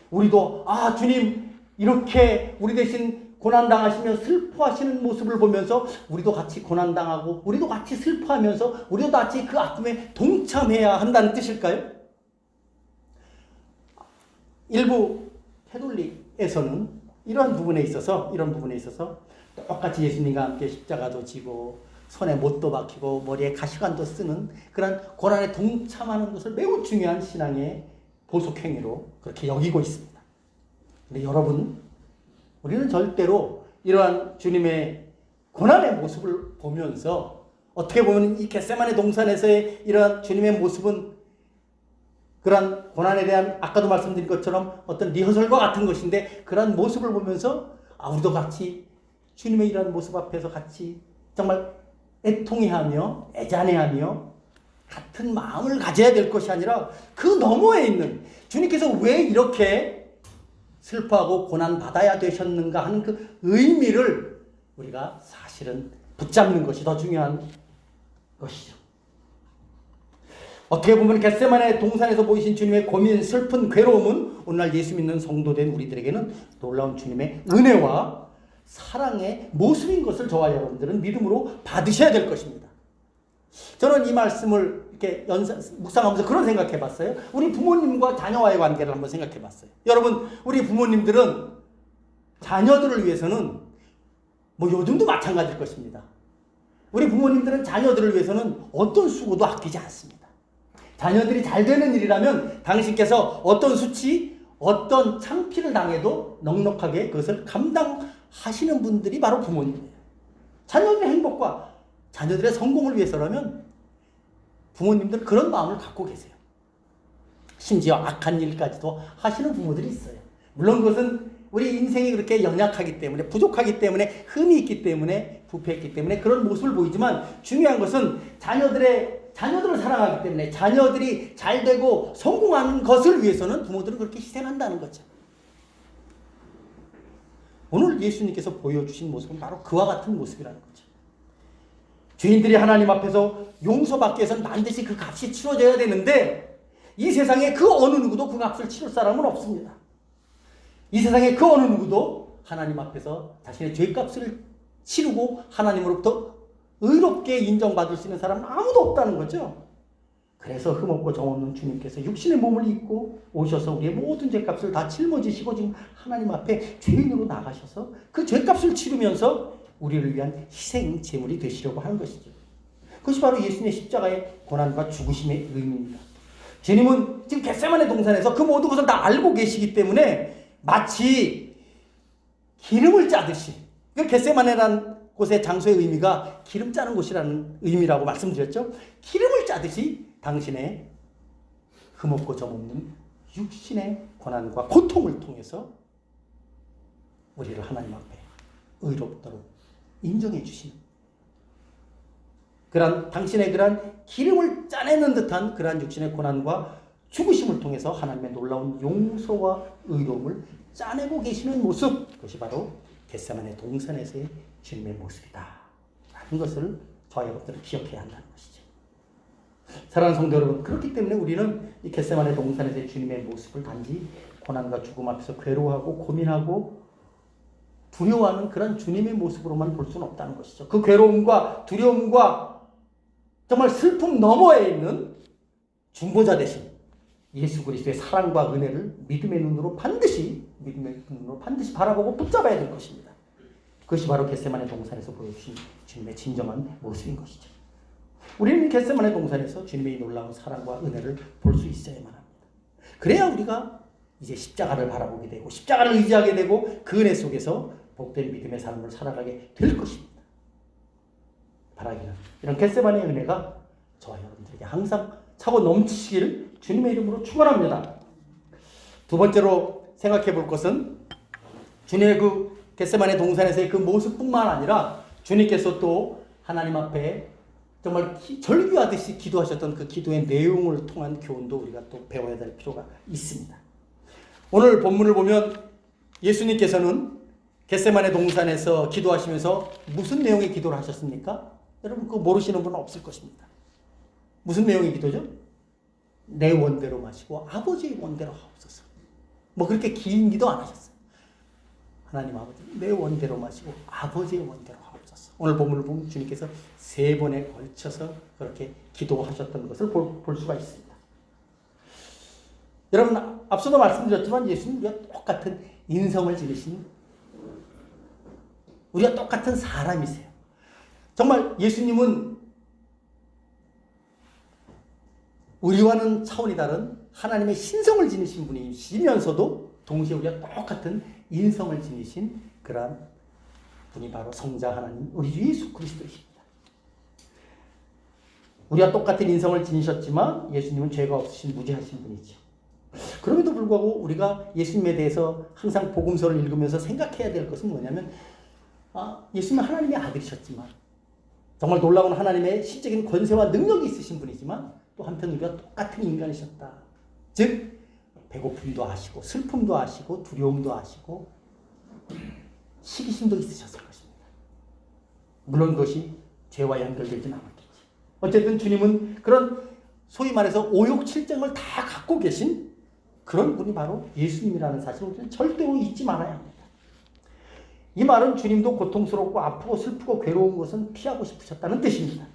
우리도 주님 이렇게 우리 대신 고난당하시며 슬퍼하시는 모습을 보면서 우리도 같이 고난당하고 우리도 같이 슬퍼하면서 우리도 같이 그 아픔에 동참해야 한다는 뜻일까요? 일부 캐톨릭에서는 이런 부분에 있어서 똑같이 예수님과 함께 십자가도 지고 손에 못도 박히고 머리에 가시관도 쓰는 그런 고난에 동참하는 것을 매우 중요한 신앙의 보속행위로 그렇게 여기고 있습니다. 근데 여러분, 우리는 절대로 이러한 주님의 고난의 모습을 보면서 어떻게 보면 이 겟세마네 동산에서의 이러한 주님의 모습은 그러한 고난에 대한 아까도 말씀드린 것처럼 어떤 리허설과 같은 것인데, 그러한 모습을 보면서 우리도 같이 주님의 이러한 모습 앞에서 같이 정말 애통해하며 애잔해하며 같은 마음을 가져야 될 것이 아니라 그 너머에 있는 주님께서 왜 이렇게 슬퍼하고 고난받아야 되셨는가 하는 그 의미를 우리가 사실은 붙잡는 것이 더 중요한 것이죠. 어떻게 보면 겟세마네 동산에서 보이신 주님의 고민, 슬픈 괴로움은 오늘날 예수 믿는 성도된 우리들에게는 놀라운 주님의 은혜와 사랑의 모습인 것을 저와 여러분들은 믿음으로 받으셔야 될 것입니다. 저는 이 말씀을 이렇게 묵상하면서 그런 생각해 봤어요. 우리 부모님과 자녀와의 관계를 한번 생각해 봤어요. 여러분, 우리 부모님들은 자녀들을 위해서는 요즘도 마찬가지일 것입니다. 우리 부모님들은 자녀들을 위해서는 어떤 수고도 아끼지 않습니다. 자녀들이 잘 되는 일이라면 당신께서 어떤 수치, 어떤 창피를 당해도 넉넉하게 그것을 감당하시는 분들이 바로 부모님이에요. 자녀들의 행복과 자녀들의 성공을 위해서라면 부모님들 그런 마음을 갖고 계세요. 심지어 악한 일까지도 하시는 부모들이 있어요. 물론 그것은 우리 인생이 그렇게 연약하기 때문에, 부족하기 때문에, 흠이 있기 때문에, 부패했기 때문에 그런 모습을 보이지만, 중요한 것은 자녀들을 사랑하기 때문에 자녀들이 잘 되고 성공하는 것을 위해서는 부모들은 그렇게 희생한다는 거죠. 오늘 예수님께서 보여주신 모습은 바로 그와 같은 모습이라는 거죠. 죄인들이 하나님 앞에서 용서받기 위해서는 반드시 그 값이 치러져야 되는데, 이 세상에 그 어느 누구도 그 값을 치를 사람은 없습니다. 이 세상에 그 어느 누구도 하나님 앞에서 자신의 죄값을 치르고 하나님으로부터 의롭게 인정받을 수 있는 사람은 아무도 없다는 거죠. 그래서 흠없고 정없는 주님께서 육신의 몸을 입고 오셔서 우리의 모든 죄값을 다 짊어지시고 지금 하나님 앞에 죄인으로 나가셔서 그 죄값을 치르면서 우리를 위한 희생 제물이 되시려고 하는 것이죠. 그것이 바로 예수님의 십자가의 고난과 죽으심의 의미입니다. 주님은 지금 겟세마네 동산에서 그 모든 것을 다 알고 계시기 때문에 마치 기름을 짜듯이, 겟세마네라는 곳의 장소의 의미가 기름 짜는 곳이라는 의미라고 말씀드렸죠. 기름을 짜듯이 당신의 흠없고 점없는 육신의 고난과 고통을 통해서 우리를 하나님 앞에 의롭도록 인정해 주시는 그런 당신의 그런 기름을 짜내는 듯한 그러한 육신의 고난과 죽으심을 통해서 하나님의 놀라운 용서와 의로움을 짜내고 계시는 모습, 그것이 바로 겟세마네 동산에서의 주님의 모습이다 라는 것을 저와 여러분들은 기억해야 한다는 것이죠. 사랑하는 성도 여러분, 그렇기 때문에 우리는 이 겟세마네 동산에서의 주님의 모습을 단지 고난과 죽음 앞에서 괴로워하고 고민하고 두려워하는 그런 주님의 모습으로만 볼 수는 없다는 것이죠. 그 괴로움과 두려움과 정말 슬픔 너머에 있는 중보자 되신 예수 그리스도의 사랑과 은혜를 믿음의 눈으로 반드시 바라보고 붙잡아야 될 것입니다. 그것이 바로 겟세마네 동산에서 보여주신 주님의 진정한 모습인 것이죠. 우리는 겟세마네 동산에서 주님의 놀라운 사랑과 은혜를 볼 수 있어야만 합니다. 그래야 우리가 이제 십자가를 바라보게 되고 십자가를 의지하게 되고 그 은혜 속에서 복된 믿음의 삶을 살아가게 될 것입니다. 바라기는 이런 겟세마네의 은혜가 저와 여러분들에게 항상 차고 넘치시길 주님의 이름으로 축원합니다. 두 번째로 생각해 볼 것은 주님의 그 겟세마네 동산에서의 그 모습뿐만 아니라 주님께서 또 하나님 앞에 정말 절규하듯이 기도하셨던 그 기도의 내용을 통한 교훈도 우리가 또 배워야 될 필요가 있습니다. 오늘 본문을 보면 예수님께서는 겟세마네 동산에서 기도하시면서 무슨 내용의 기도를 하셨습니까? 여러분 그거 모르시는 분은 없을 것입니다. 무슨 내용의 기도죠? 내 원대로 마시고 아버지의 원대로 하옵소서. 뭐 그렇게 긴 기도 안 하셨어요. 하나님 아버지 내 원대로 마시고 아버지의 원대로 하옵소서. 오늘 본문을 보면 주님께서 3번에 걸쳐서 그렇게 기도하셨던 것을 볼 수가 있습니다. 여러분 앞서도 말씀드렸지만 예수님 우리가 똑같은 인성을 지니신 우리가 똑같은 사람이세요. 정말 예수님은 우리와는 차원이 다른 하나님의 신성을 지니신 분이시면서도 동시에 우리가 똑같은 인성을 지니신 그러한 분이 바로 성자 하나님 우리 주 예수 그리스도이십니다. 우리와 똑같은 인성을 지니셨지만 예수님은 죄가 없으신 무죄하신 분이죠. 그럼에도 불구하고 우리가 예수님에 대해서 항상 복음서를 읽으면서 생각해야 될 것은 뭐냐면 예수님은 하나님의 아들이셨지만 정말 놀라운 하나님의 실적인 권세와 능력이 있으신 분이지만 또 한편 우리가 똑같은 인간이셨다. 즉 배고픔도 하시고 슬픔도 하시고 두려움도 하시고 시기심도 있으셨을 것입니다. 물론 그것이 죄와 연결되지는 않았겠지. 어쨌든 주님은 그런 소위 말해서 오욕칠정을 다 갖고 계신 그런 분이 바로 예수님이라는 사실을 우리는 절대로 잊지 말아야 합니다. 이 말은 주님도 고통스럽고 아프고 슬프고 괴로운 것은 피하고 싶으셨다는 뜻입니다.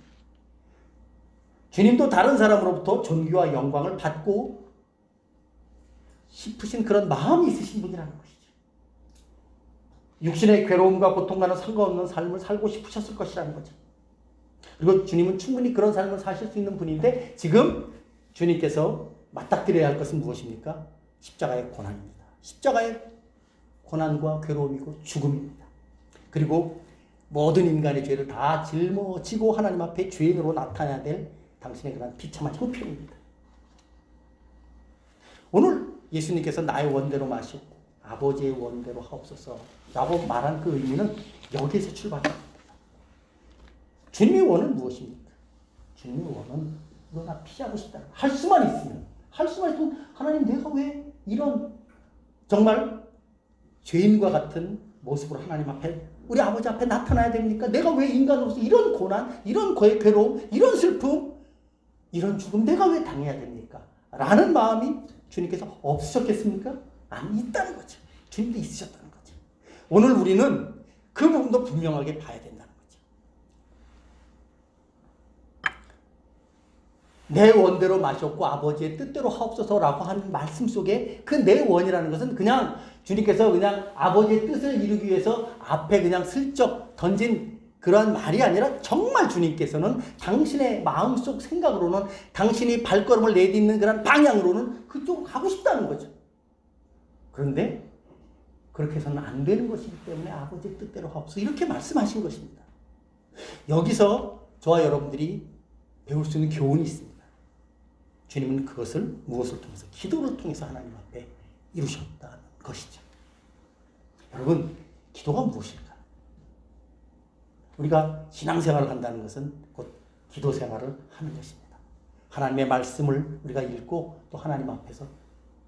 주님도 다른 사람으로부터 존귀와 영광을 받고 싶으신 그런 마음이 있으신 분이라는 것이죠. 육신의 괴로움과 고통과는 상관없는 삶을 살고 싶으셨을 것이라는 거죠. 그리고 주님은 충분히 그런 삶을 사실 수 있는 분인데 지금 주님께서 맞닥뜨려야 할 것은 무엇입니까? 십자가의 고난입니다. 십자가의 고난과 괴로움이고 죽음입니다. 그리고 모든 인간의 죄를 다 짊어지고 하나님 앞에 죄인으로 나타나야 될 당신의 그런 비참한 형편입니다. 오늘 예수님께서 나의 원대로 마시고 아버지의 원대로 하옵소서 라고 말한 그 의미는 여기에서 출발합니다. 주님의 원은 무엇입니까? 주님의 원은 너나 피하고 싶다. 할 수만 있으면 하나님 내가 왜 이런 정말 죄인과 같은 모습으로 하나님 앞에 우리 아버지 앞에 나타나야 됩니까? 내가 왜 인간으로서 이런 고난, 이런 괴로움, 이런 슬픔, 이런 죽음 내가 왜 당해야 됩니까? 라는 마음이 주님께서 없으셨겠습니까? 아니, 있다는 거죠. 주님도 있으셨다는 거죠. 오늘 우리는 그 부분도 분명하게 봐야 된다는 거죠. 내 원대로 마셨고 아버지의 뜻대로 하옵소서라고 하는 말씀 속에 그 내 원이라는 것은 그냥 주님께서 그냥 아버지의 뜻을 이루기 위해서 앞에 그냥 슬쩍 던진 그러한 말이 아니라 정말 주님께서는 당신의 마음속 생각으로는 당신이 발걸음을 내딛는 그런 방향으로는 그쪽으로 가고 싶다는 거죠. 그런데 그렇게 해서는 안 되는 것이기 때문에 아버지의 뜻대로 하옵소서 이렇게 말씀하신 것입니다. 여기서 저와 여러분들이 배울 수 있는 교훈이 있습니다. 주님은 그것을 무엇을 통해서? 기도를 통해서 하나님 앞에 이루셨다는 것이죠. 여러분, 기도가 무엇일까? 우리가 신앙생활을 한다는 것은 곧 기도 생활을 하는 것입니다. 하나님의 말씀을 우리가 읽고 또 하나님 앞에서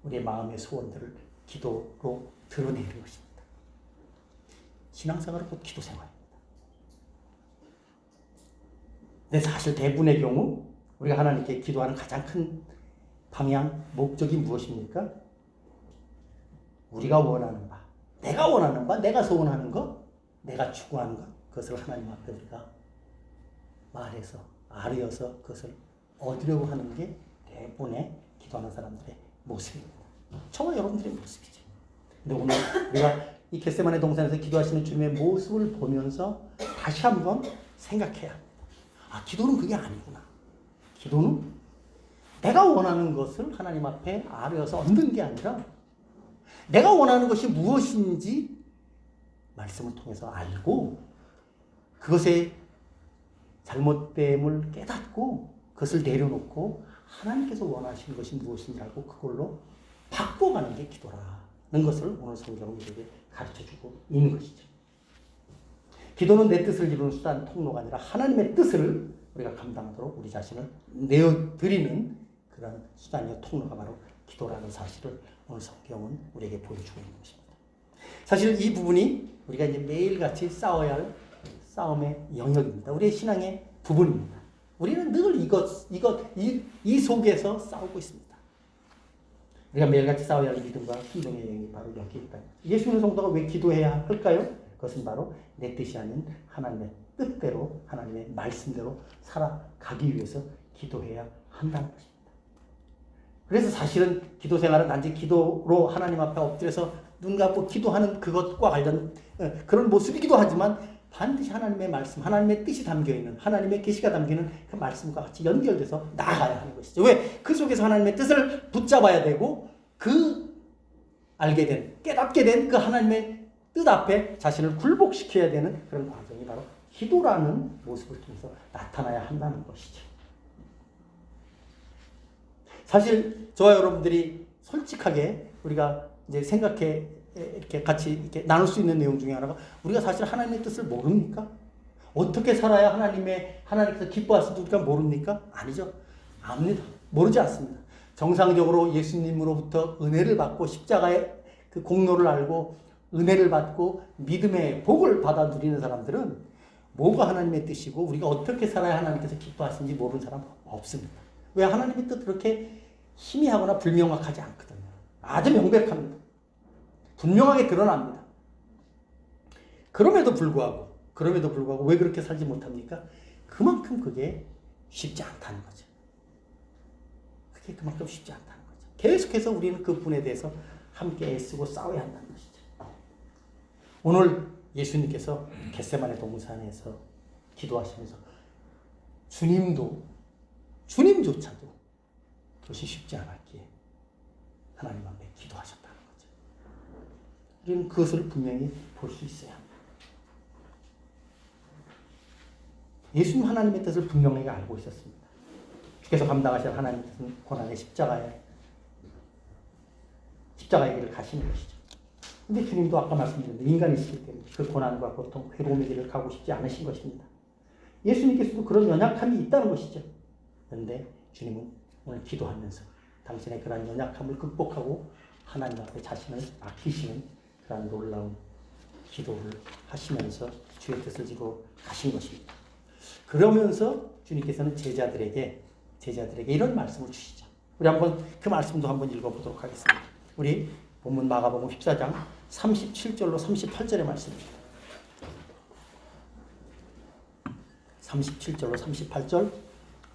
우리의 마음의 소원들을 기도로 드러내는 것입니다. 신앙생활은 곧 기도 생활입니다. 근데 사실 대부분의 경우 우리가 하나님께 기도하는 가장 큰 방향, 목적이 무엇입니까? 우리가 원하는 바, 내가 원하는 바, 내가 소원하는 것, 내가 추구하는 것, 그것을 하나님 앞에 우리가 말해서, 아뢰어서 그것을 얻으려고 하는 게 대부분의 기도하는 사람들의 모습입니다. 저와 여러분들의 모습이죠. 근데 오늘 우리가 이 겟세마네 동산에서 기도하시는 주님의 모습을 보면서 다시 한번 생각해야 합니다. 아, 기도는 그게 아니구나. 기도는 내가 원하는 것을 하나님 앞에 아뢰어서 얻는 게 아니라 내가 원하는 것이 무엇인지 말씀을 통해서 알고 그것의 잘못됨을 깨닫고 그것을 내려놓고 하나님께서 원하시는 것이 무엇인지 알고 그걸로 바꿔가는 게 기도라는 것을 오늘 성경은 우리에게 가르쳐주고 있는 것이죠. 기도는 내 뜻을 이루는 수단, 통로가 아니라 하나님의 뜻을 우리가 감당하도록 우리 자신을 내어드리는 그런 수단이요 통로가 바로 기도라는 사실을 오늘 성경은 우리에게 보여주고 있는 것입니다. 사실 이 부분이 우리가 이제 매일같이 싸워야 할 싸움의 영역입니다. 우리의 신앙의 부분입니다. 우리는 늘 이 속에서 싸우고 있습니다. 우리가 매일같이 싸워야 할 믿음과 순종의 영역이 바로 여기에 있다. 예수 믿는 성도가 왜 기도해야 할까요? 그것은 바로 내 뜻이 아닌 하나님의 뜻대로, 하나님의 말씀대로 살아가기 위해서 기도해야 한다는 것입니다. 그래서 사실은 기도 생활은 단지 기도로 하나님 앞에 엎드려서 눈 감고 기도하는 그것과 관련 그런 모습이기도 하지만 반드시 하나님의 말씀, 하나님의 뜻이 담겨있는, 하나님의 계시가 담기는 그 말씀과 같이 연결돼서 나아가야 하는 것이죠. 왜? 그 속에서 하나님의 뜻을 붙잡아야 되고 그 알게 된, 깨닫게 된 그 하나님의 뜻 앞에 자신을 굴복시켜야 되는 그런 과정이 바로 기도라는 모습을 통해서 나타나야 한다는 것이죠. 사실 저와 여러분들이 솔직하게 우리가 이제 이렇게 같이 이렇게 나눌 수 있는 내용 중에 하나가 우리가 사실 하나님의 뜻을 모릅니까? 어떻게 살아야 하나님께서 기뻐하시는지 우리가 모릅니까? 아니죠. 압니다. 모르지 않습니다. 정상적으로 예수님으로부터 은혜를 받고 십자가의 그 공로를 알고 은혜를 받고 믿음의 복을 받아 누리는 사람들은 뭐가 하나님의 뜻이고 우리가 어떻게 살아야 하나님께서 기뻐하시는지 모르는 사람 없습니다. 왜? 하나님의 뜻 그렇게 희미하거나 불명확하지 않거든요. 아주 명백합니다. 분명하게 드러납니다. 그럼에도 불구하고 왜 그렇게 살지 못합니까? 그만큼 그게 쉽지 않다는 거죠. 그게 그만큼 쉽지 않다는 거죠. 계속해서 우리는 그 분에 대해서 함께 애쓰고 싸워야 한다는 것이죠. 오늘 예수님께서 겟세마네 동산에서 기도하시면서 주님조차도 그것이 쉽지 않았기에 하나님 앞에 기도하셨다는 거죠. 우리는 그것을 분명히 볼 수 있어야 합니다. 예수님 하나님의 뜻을 분명히 알고 있었습니다. 주께서 감당하실 하나님의 뜻은 고난의 십자가의 길을 가시는 것이죠. 근데 주님도 아까 말씀드렸는데 인간이시기 때문에 그 고난과 고통, 괴로움의 길을 가고 싶지 않으신 것입니다. 예수님께서도 그런 연약함이 있다는 것이죠. 그런데 주님은 오늘 기도하면서 당신의 그런 연약함을 극복하고 하나님 앞에 자신을 아끼시는 그런 놀라운 기도를 하시면서 주의 뜻을 이루어 가신 것입니다. 그러면서 주님께서는 제자들에게 이런 말씀을 주시죠. 우리 한번 그 말씀도 한번 읽어보도록 하겠습니다. 우리 본문 마가복음 14장 37절로 38절의 말씀입니다. 37절로 38절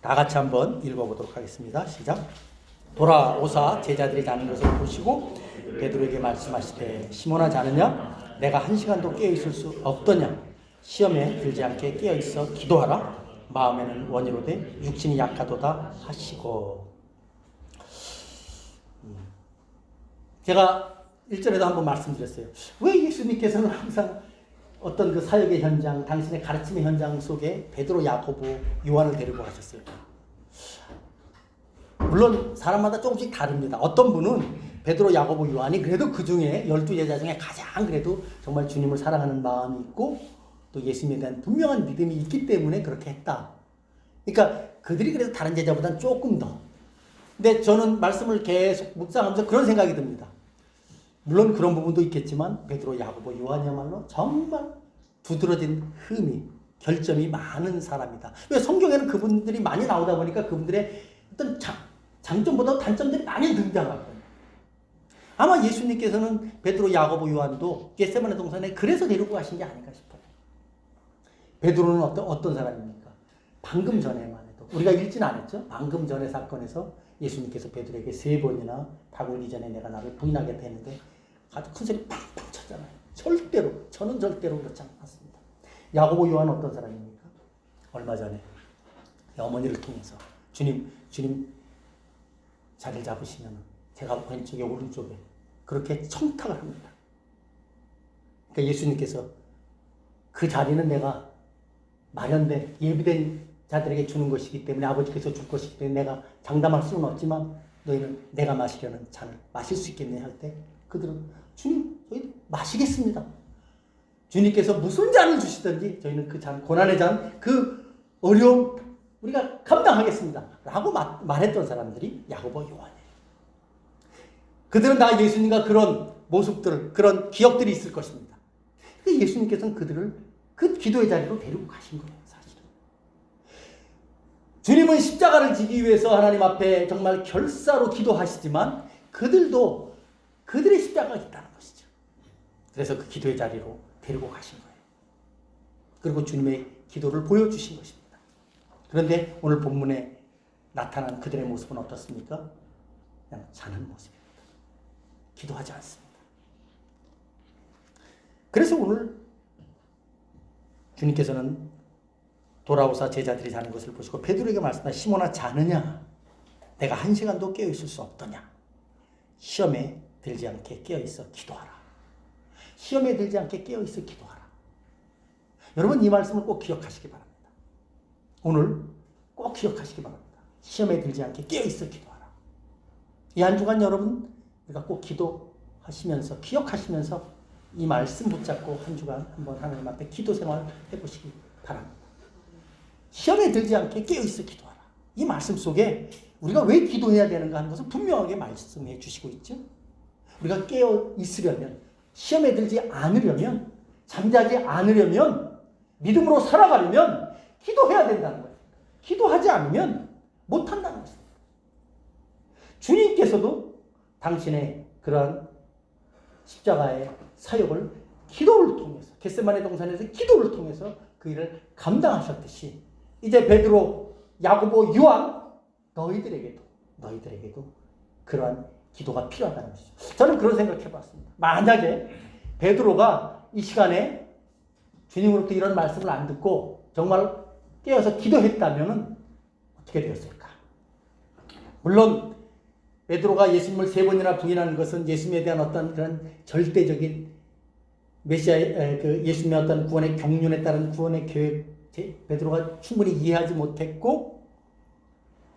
다 같이 한번 읽어보도록 하겠습니다. 시작. 돌아오사 제자들이 자는 것을 보시고 베드로에게 말씀하시되 시몬아 자느냐? 내가 한 시간도 깨어있을 수 없더냐? 시험에 들지 않게 깨어있어 기도하라. 마음에는 원이로되 육신이 약하도다 하시고. 제가 1절에도 한번 말씀드렸어요. 왜 예수님께서는 항상 어떤 그 사역의 현장, 당신의 가르침의 현장 속에 베드로, 야고보, 요한을 데리고 가셨어요. 물론 사람마다 조금씩 다릅니다. 어떤 분은 베드로, 야고보, 요한이 그래도 그 중에 12제자 중에 가장 그래도 정말 주님을 사랑하는 마음이 있고 또 예수님에 대한 분명한 믿음이 있기 때문에 그렇게 했다. 그러니까 그들이 그래도 다른 제자보다는 조금 더. 근데 저는 말씀을 계속 묵상하면서 그런 생각이 듭니다. 물론 그런 부분도 있겠지만 베드로, 야고보, 요한이야말로 정말 두드러진 흠이 결점이 많은 사람이다. 왜 성경에는 그분들이 많이 나오다 보니까 그분들의 어떤 장점보다 단점들이 많이 등장하거든요. 아마 예수님께서는 베드로, 야고보, 요한도 겟세마네 동산에 그래서 데리고 가신 게 아닌가 싶어요. 베드로는 어떤 사람입니까? 방금 전에만 해도 우리가 읽지는 않았죠. 방금 전의 사건에서 예수님께서 베드로에게 3번이나 밥 울기 전에 내가 나를 부인하겠다 했는데 아주 큰 소리 팡팡 쳤잖아요. 저는 절대로 그렇지 않습니다. 야고보, 요한은 어떤 사람입니까? 얼마 전에 어머니를 통해서 주님 자리를 잡으시면 제가 왼쪽에 오른쪽에 그렇게 청탁을 합니다. 그러니까 예수님께서 그 자리는 내가 마련된 예비된 자들에게 주는 것이기 때문에 아버지께서 줄 것이기 때문에 내가 장담할 수는 없지만 너희는 내가 마시려는 잔을 마실 수 있겠네 할 때 그들은 주님 저희 마시겠습니다. 주님께서 무슨 잔을 주시든지 저희는 그 잔, 고난의 잔, 그 어려움 우리가 감당하겠습니다 라고 말했던 사람들이 야고보, 요한이에요. 그들은 다 예수님과 그런 모습들, 그런 기억들이 있을 것입니다. 예수님께서는 그들을 그 기도의 자리로 데리고 가신 거예요. 사실은 주님은 십자가를 지기 위해서 하나님 앞에 정말 결사로 기도하시지만 그들도 그들의 십자가가 있다는 것이죠. 그래서 그 기도의 자리로 데리고 가신 거예요. 그리고 주님의 기도를 보여주신 것입니다. 그런데 오늘 본문에 나타난 그들의 모습은 어떻습니까? 그냥 자는 모습입니다. 기도하지 않습니다. 그래서 오늘 주님께서는 돌아오사 제자들이 자는 것을 보시고 베드로에게 말씀하시다. 시몬아 자느냐? 내가 1시간도 깨어있을 수 없더냐? 시험에 들지 않게 깨어있어 기도하라. 시험에 들지 않게 깨어있어 기도하라. 여러분 이 말씀을 꼭 기억하시기 바랍니다. 오늘 꼭 기억하시기 바랍니다. 시험에 들지 않게 깨어있어 기도하라. 이 한 주간 여러분 우리가 꼭 기도하시면서 기억하시면서 이 말씀 붙잡고 한 주간 한번 하나님 앞에 기도 생활 해보시기 바랍니다. 시험에 들지 않게 깨어있어 기도하라. 이 말씀 속에 우리가 왜 기도해야 되는가 하는 것을 분명하게 말씀해 주시고 있죠. 우리가 깨어있으려면 시험에 들지 않으려면 잠자지 않으려면 믿음으로 살아가려면 기도해야 된다는 거예요. 기도하지 않으면 못한다는 것입니다. 주님께서도 당신의 그러한 십자가의 사역을 기도를 통해서 겟세마네 동산에서 기도를 통해서 그 일을 감당하셨듯이 이제 베드로, 야고보, 요한 너희들에게도 그러한 기도가 필요하다는 것이죠. 저는 그런 생각을 해봤습니다. 만약에 베드로가 이 시간에 주님으로부터 이런 말씀을 안 듣고 정말 깨어서 기도했다면 어떻게 되었을까? 물론 베드로가 예수님을 3번이나 부인하는 것은 예수님에 대한 어떤 그런 절대적인 메시아의 그 예수님의 어떤 구원의 경륜에 따른 구원의 계획 베드로가 충분히 이해하지 못했고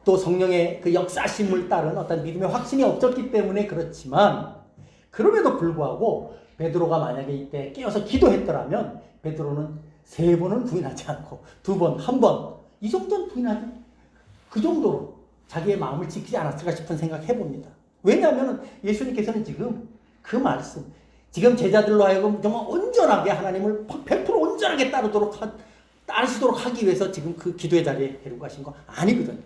또 성령의 그 역사심을 따른 어떤 믿음의 확신이 없었기 때문에 그렇지만 그럼에도 불구하고 베드로가 만약에 이때 깨어서 기도했더라면 베드로는 3번은 부인하지 않고 2번, 1번 이 정도는 부인하지 그 정도로 자기의 마음을 지키지 않았을까 싶은 생각 해봅니다. 왜냐하면 예수님께서는 지금 그 말씀 지금 제자들로 하여금 정말 온전하게 하나님을 100% 온전하게 따르시도록 하기 위해서 지금 그 기도의 자리에 데리고 가신 거 아니거든요.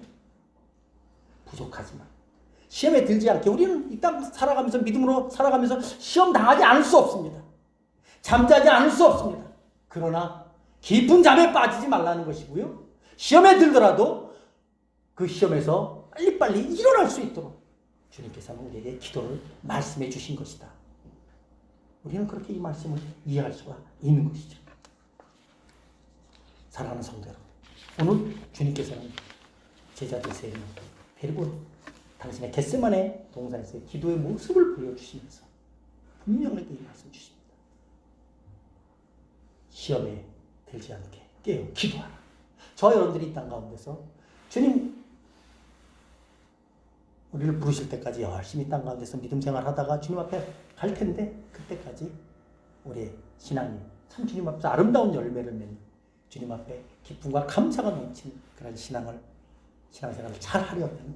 부족하지만 시험에 들지 않게 우리는 이 땅 살아가면서 믿음으로 살아가면서 시험 당하지 않을 수 없습니다. 잠자지 않을 수 없습니다. 그러나 깊은 잠에 빠지지 말라는 것이고요. 시험에 들더라도 그 시험에서 빨리빨리 일어날 수 있도록 주님께서는 우리에게 기도를 말씀해 주신 것이다. 우리는 그렇게 이 말씀을 이해할 수가 있는 것이죠. 사랑하는 성도 여러분, 오늘 주님께서는 제자들 3명 데리고 당신의 겟세마네 동산에서의 기도의 모습을 보여주시면서 분명하게 이 말씀 주십니다. 시험에 들지 않게 깨어 기도하라. 저와 여러분들이 이 땅 가운데서 주님 우리를 부르실 때까지 열심히 땅 가운데서 믿음 생활하다가 주님 앞에 갈 텐데 그때까지 우리의 신앙이 참 주님 앞에서 아름다운 열매를 맺는 주님 앞에 기쁨과 감사가 넘치는 그런 신앙생활을 잘 하려면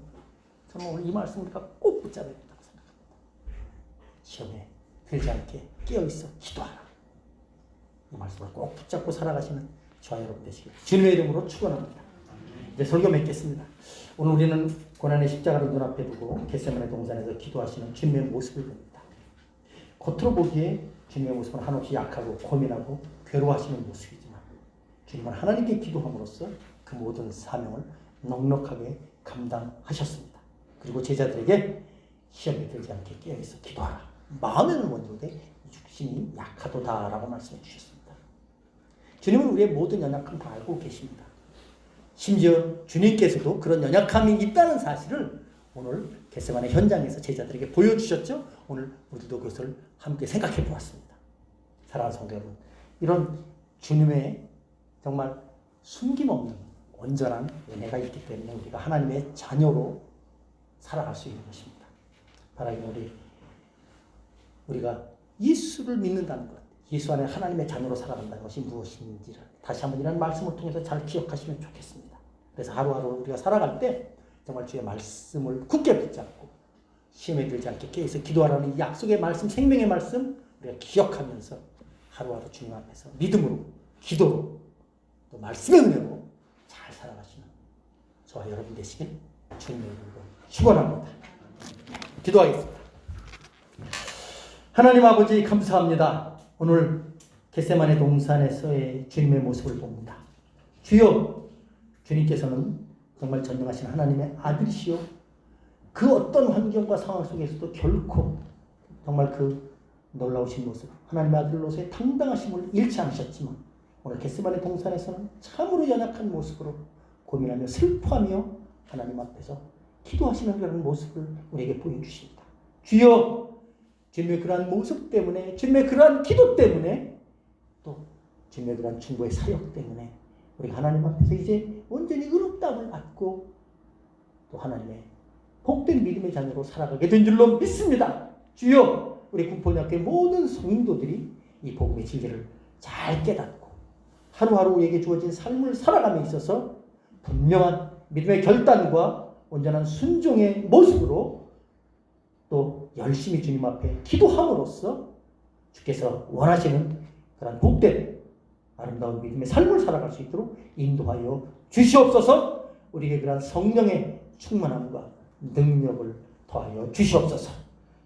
저는 오늘 이 말씀 우리가 꼭 붙잡아야 된다고 생각합니다. 시험에 들지 않게 깨어있어 기도하라. 이 말씀을 꼭 붙잡고 살아가시는 저와 여러분 되시길 주님의 이름으로 축원합니다. 이제 설교 맺겠습니다. 오늘 우리는 고난의 십자가를 눈앞에 두고 겟세마네 동산에서 기도하시는 주님의 모습을 봅니다. 겉으로 보기에 주님의 모습은 한없이 약하고 고민하고 괴로워하시는 모습이지만 주님은 하나님께 기도함으로써 그 모든 사명을 넉넉하게 감당하셨습니다. 그리고 제자들에게 시험에 들지 않게 깨어있어 기도하라. 마음에는 원조되 육신이 약하도다라고 말씀해 주셨습니다. 주님은 우리의 모든 연약함 다 알고 계십니다. 심지어 주님께서도 그런 연약함이 있다는 사실을 오늘 겟세마네 현장에서 제자들에게 보여주셨죠. 오늘 우리도 그것을 함께 생각해 보았습니다. 사랑하는 성도 여러분, 이런 주님의 정말 숨김없는 온전한 은혜가 있기 때문에 우리가 하나님의 자녀로 살아갈 수 있는 것입니다. 바라기는 우리가 예수를 믿는다는 것, 예수 안에 하나님의 자녀로 살아간다는 것이 무엇인지를 다시 한번 이런 말씀을 통해서 잘 기억하시면 좋겠습니다. 그래서 하루하루 우리가 살아갈 때 정말 주의 말씀을 굳게 붙잡고 시험에 들지 않게 깨어서 기도하라는 이 약속의 말씀, 생명의 말씀 우리가 기억하면서 하루하루 주님 앞에서 믿음으로, 기도로, 또 말씀의 은혜로 잘 살아가시는 저와 여러분 되시길 주님의 이름으로 축원합니다. 기도하겠습니다. 하나님 아버지 감사합니다. 오늘 겟세마네 동산에서의 주님의 모습을 봅니다. 주여, 주님께서는 정말 전능하신 하나님의 아들이시오. 그 어떤 환경과 상황 속에서도 결코 정말 그 놀라우신 모습, 하나님의 아들로서의 당당하심을 잃지 않으셨지만 오늘 겟세마네 동산에서는 참으로 연약한 모습으로 고민하며 슬퍼하며 하나님 앞에서 기도하시는 그런 모습을 우리에게 보여주십니다. 주여, 주님의 그러한 모습 때문에, 주님의 그러한 기도 때문에, 또 주님의 그러한 중보의 사역 때문에 우리가 하나님 앞에서 이제 온전히 의롭다함을 받고 또 하나님의 복된 믿음의 자녀로 살아가게 된 줄로 믿습니다. 주여, 우리 군포대학교의 모든 성인도들이 이 복음의 진리를 잘 깨닫고 하루하루 우리에게 주어진 삶을 살아감에 있어서 분명한 믿음의 결단과 온전한 순종의 모습으로 또 열심히 주님 앞에 기도함으로써 주께서 원하시는 그런 복된 아름다운 믿음의 삶을 살아갈 수 있도록 인도하여 주시옵소서. 우리에게 그런 성령의 충만함과 능력을 더하여 주시옵소서.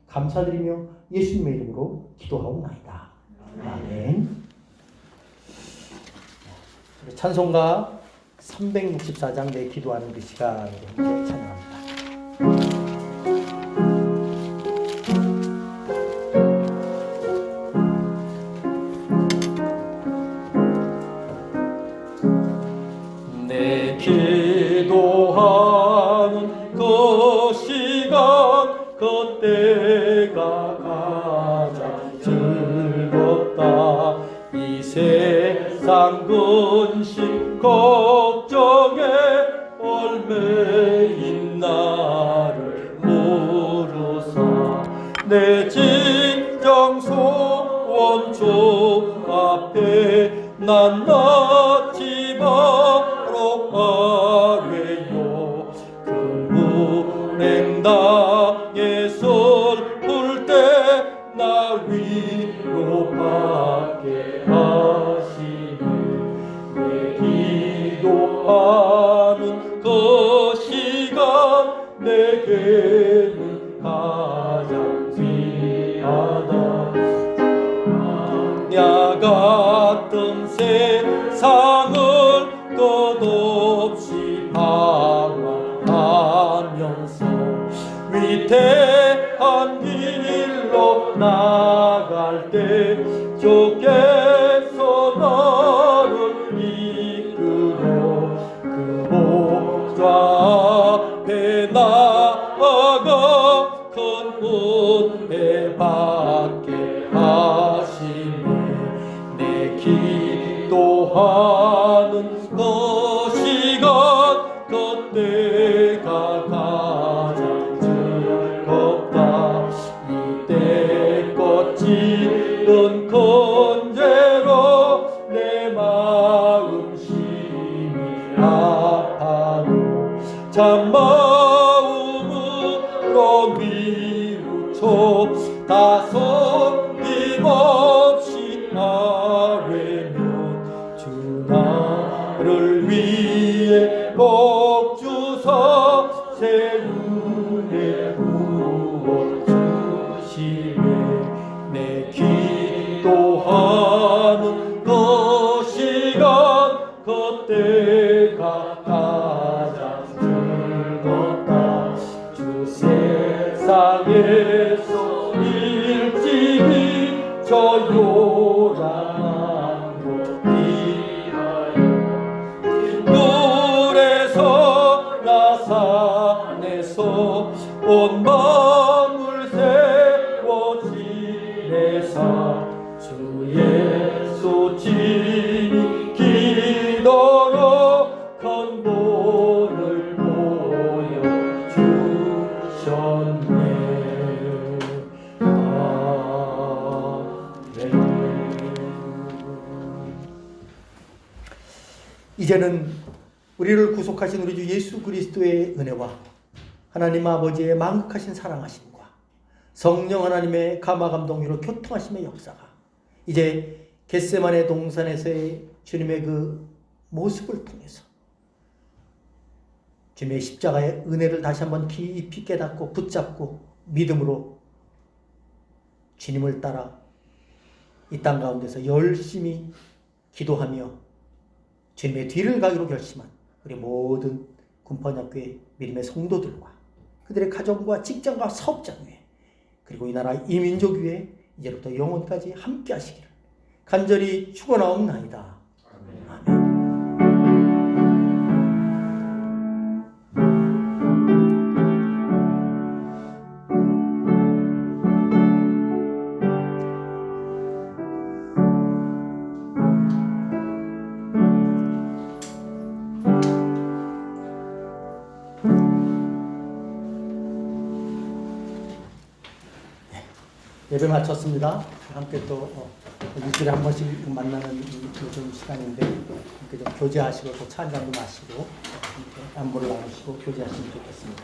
감사드리며 예수님의 이름으로 기도하옵나이다. 아멘. 찬송가 364장 내 기도하는 그 시간으로 함께 찬양합니다. 내 기도하는 그 시간 그때가 가장 즐겁다. 이 세상 근심 걱정에 얽매인 나를 모르사 내 진정 소원 주 앞에 난 낳지 마러 아뢰요. 그 불행당에 슬플 때 나 위로받게 하시네. 내 기도하는 그 시간 내게는 가장 귀하다. 야 같은 세상을 끝없이 방황하면서 위대한 길로 나갈 때 주께서 나를 이끌어 그 목자 앞에 나아가 큰 은혜 받게 하시네. 내 기도하는 그 시간 그때가 가장 세상에서 일찍이 저 요란한 곳 위하여 눈에서 나산에서 온 마음을 세워 지내사 주 예수 진이 기도로 큰 돈을 보여주셨네. 이제는 우리를 구속하신 우리 주 예수 그리스도의 은혜와 하나님 아버지의 만극하신 사랑하심과 성령 하나님의 감화 감동으로 교통하심의 역사가 이제 겟세마네 동산에서의 주님의 그 모습을 통해서 주님의 십자가의 은혜를 다시 한번 깊이 깨닫고 붙잡고 믿음으로 주님을 따라 이 땅 가운데서 열심히 기도하며 주님의 뒤를 가기로 결심한 우리 모든 군판학교의 믿음의 성도들과 그들의 가정과 직장과 사업장 위에 그리고 이 나라 이민족 위에 이제부터 영원까지 함께 하시기를 간절히 축원하옵나이다. 아멘. 예배 마쳤습니다. 함께 또 일주일에 한 번씩 만나는 요즘 시간인데 함께 좀 교제하시고 또 찬양도 마시고 함께 안부를 나누시고 교제하시면 좋겠습니다.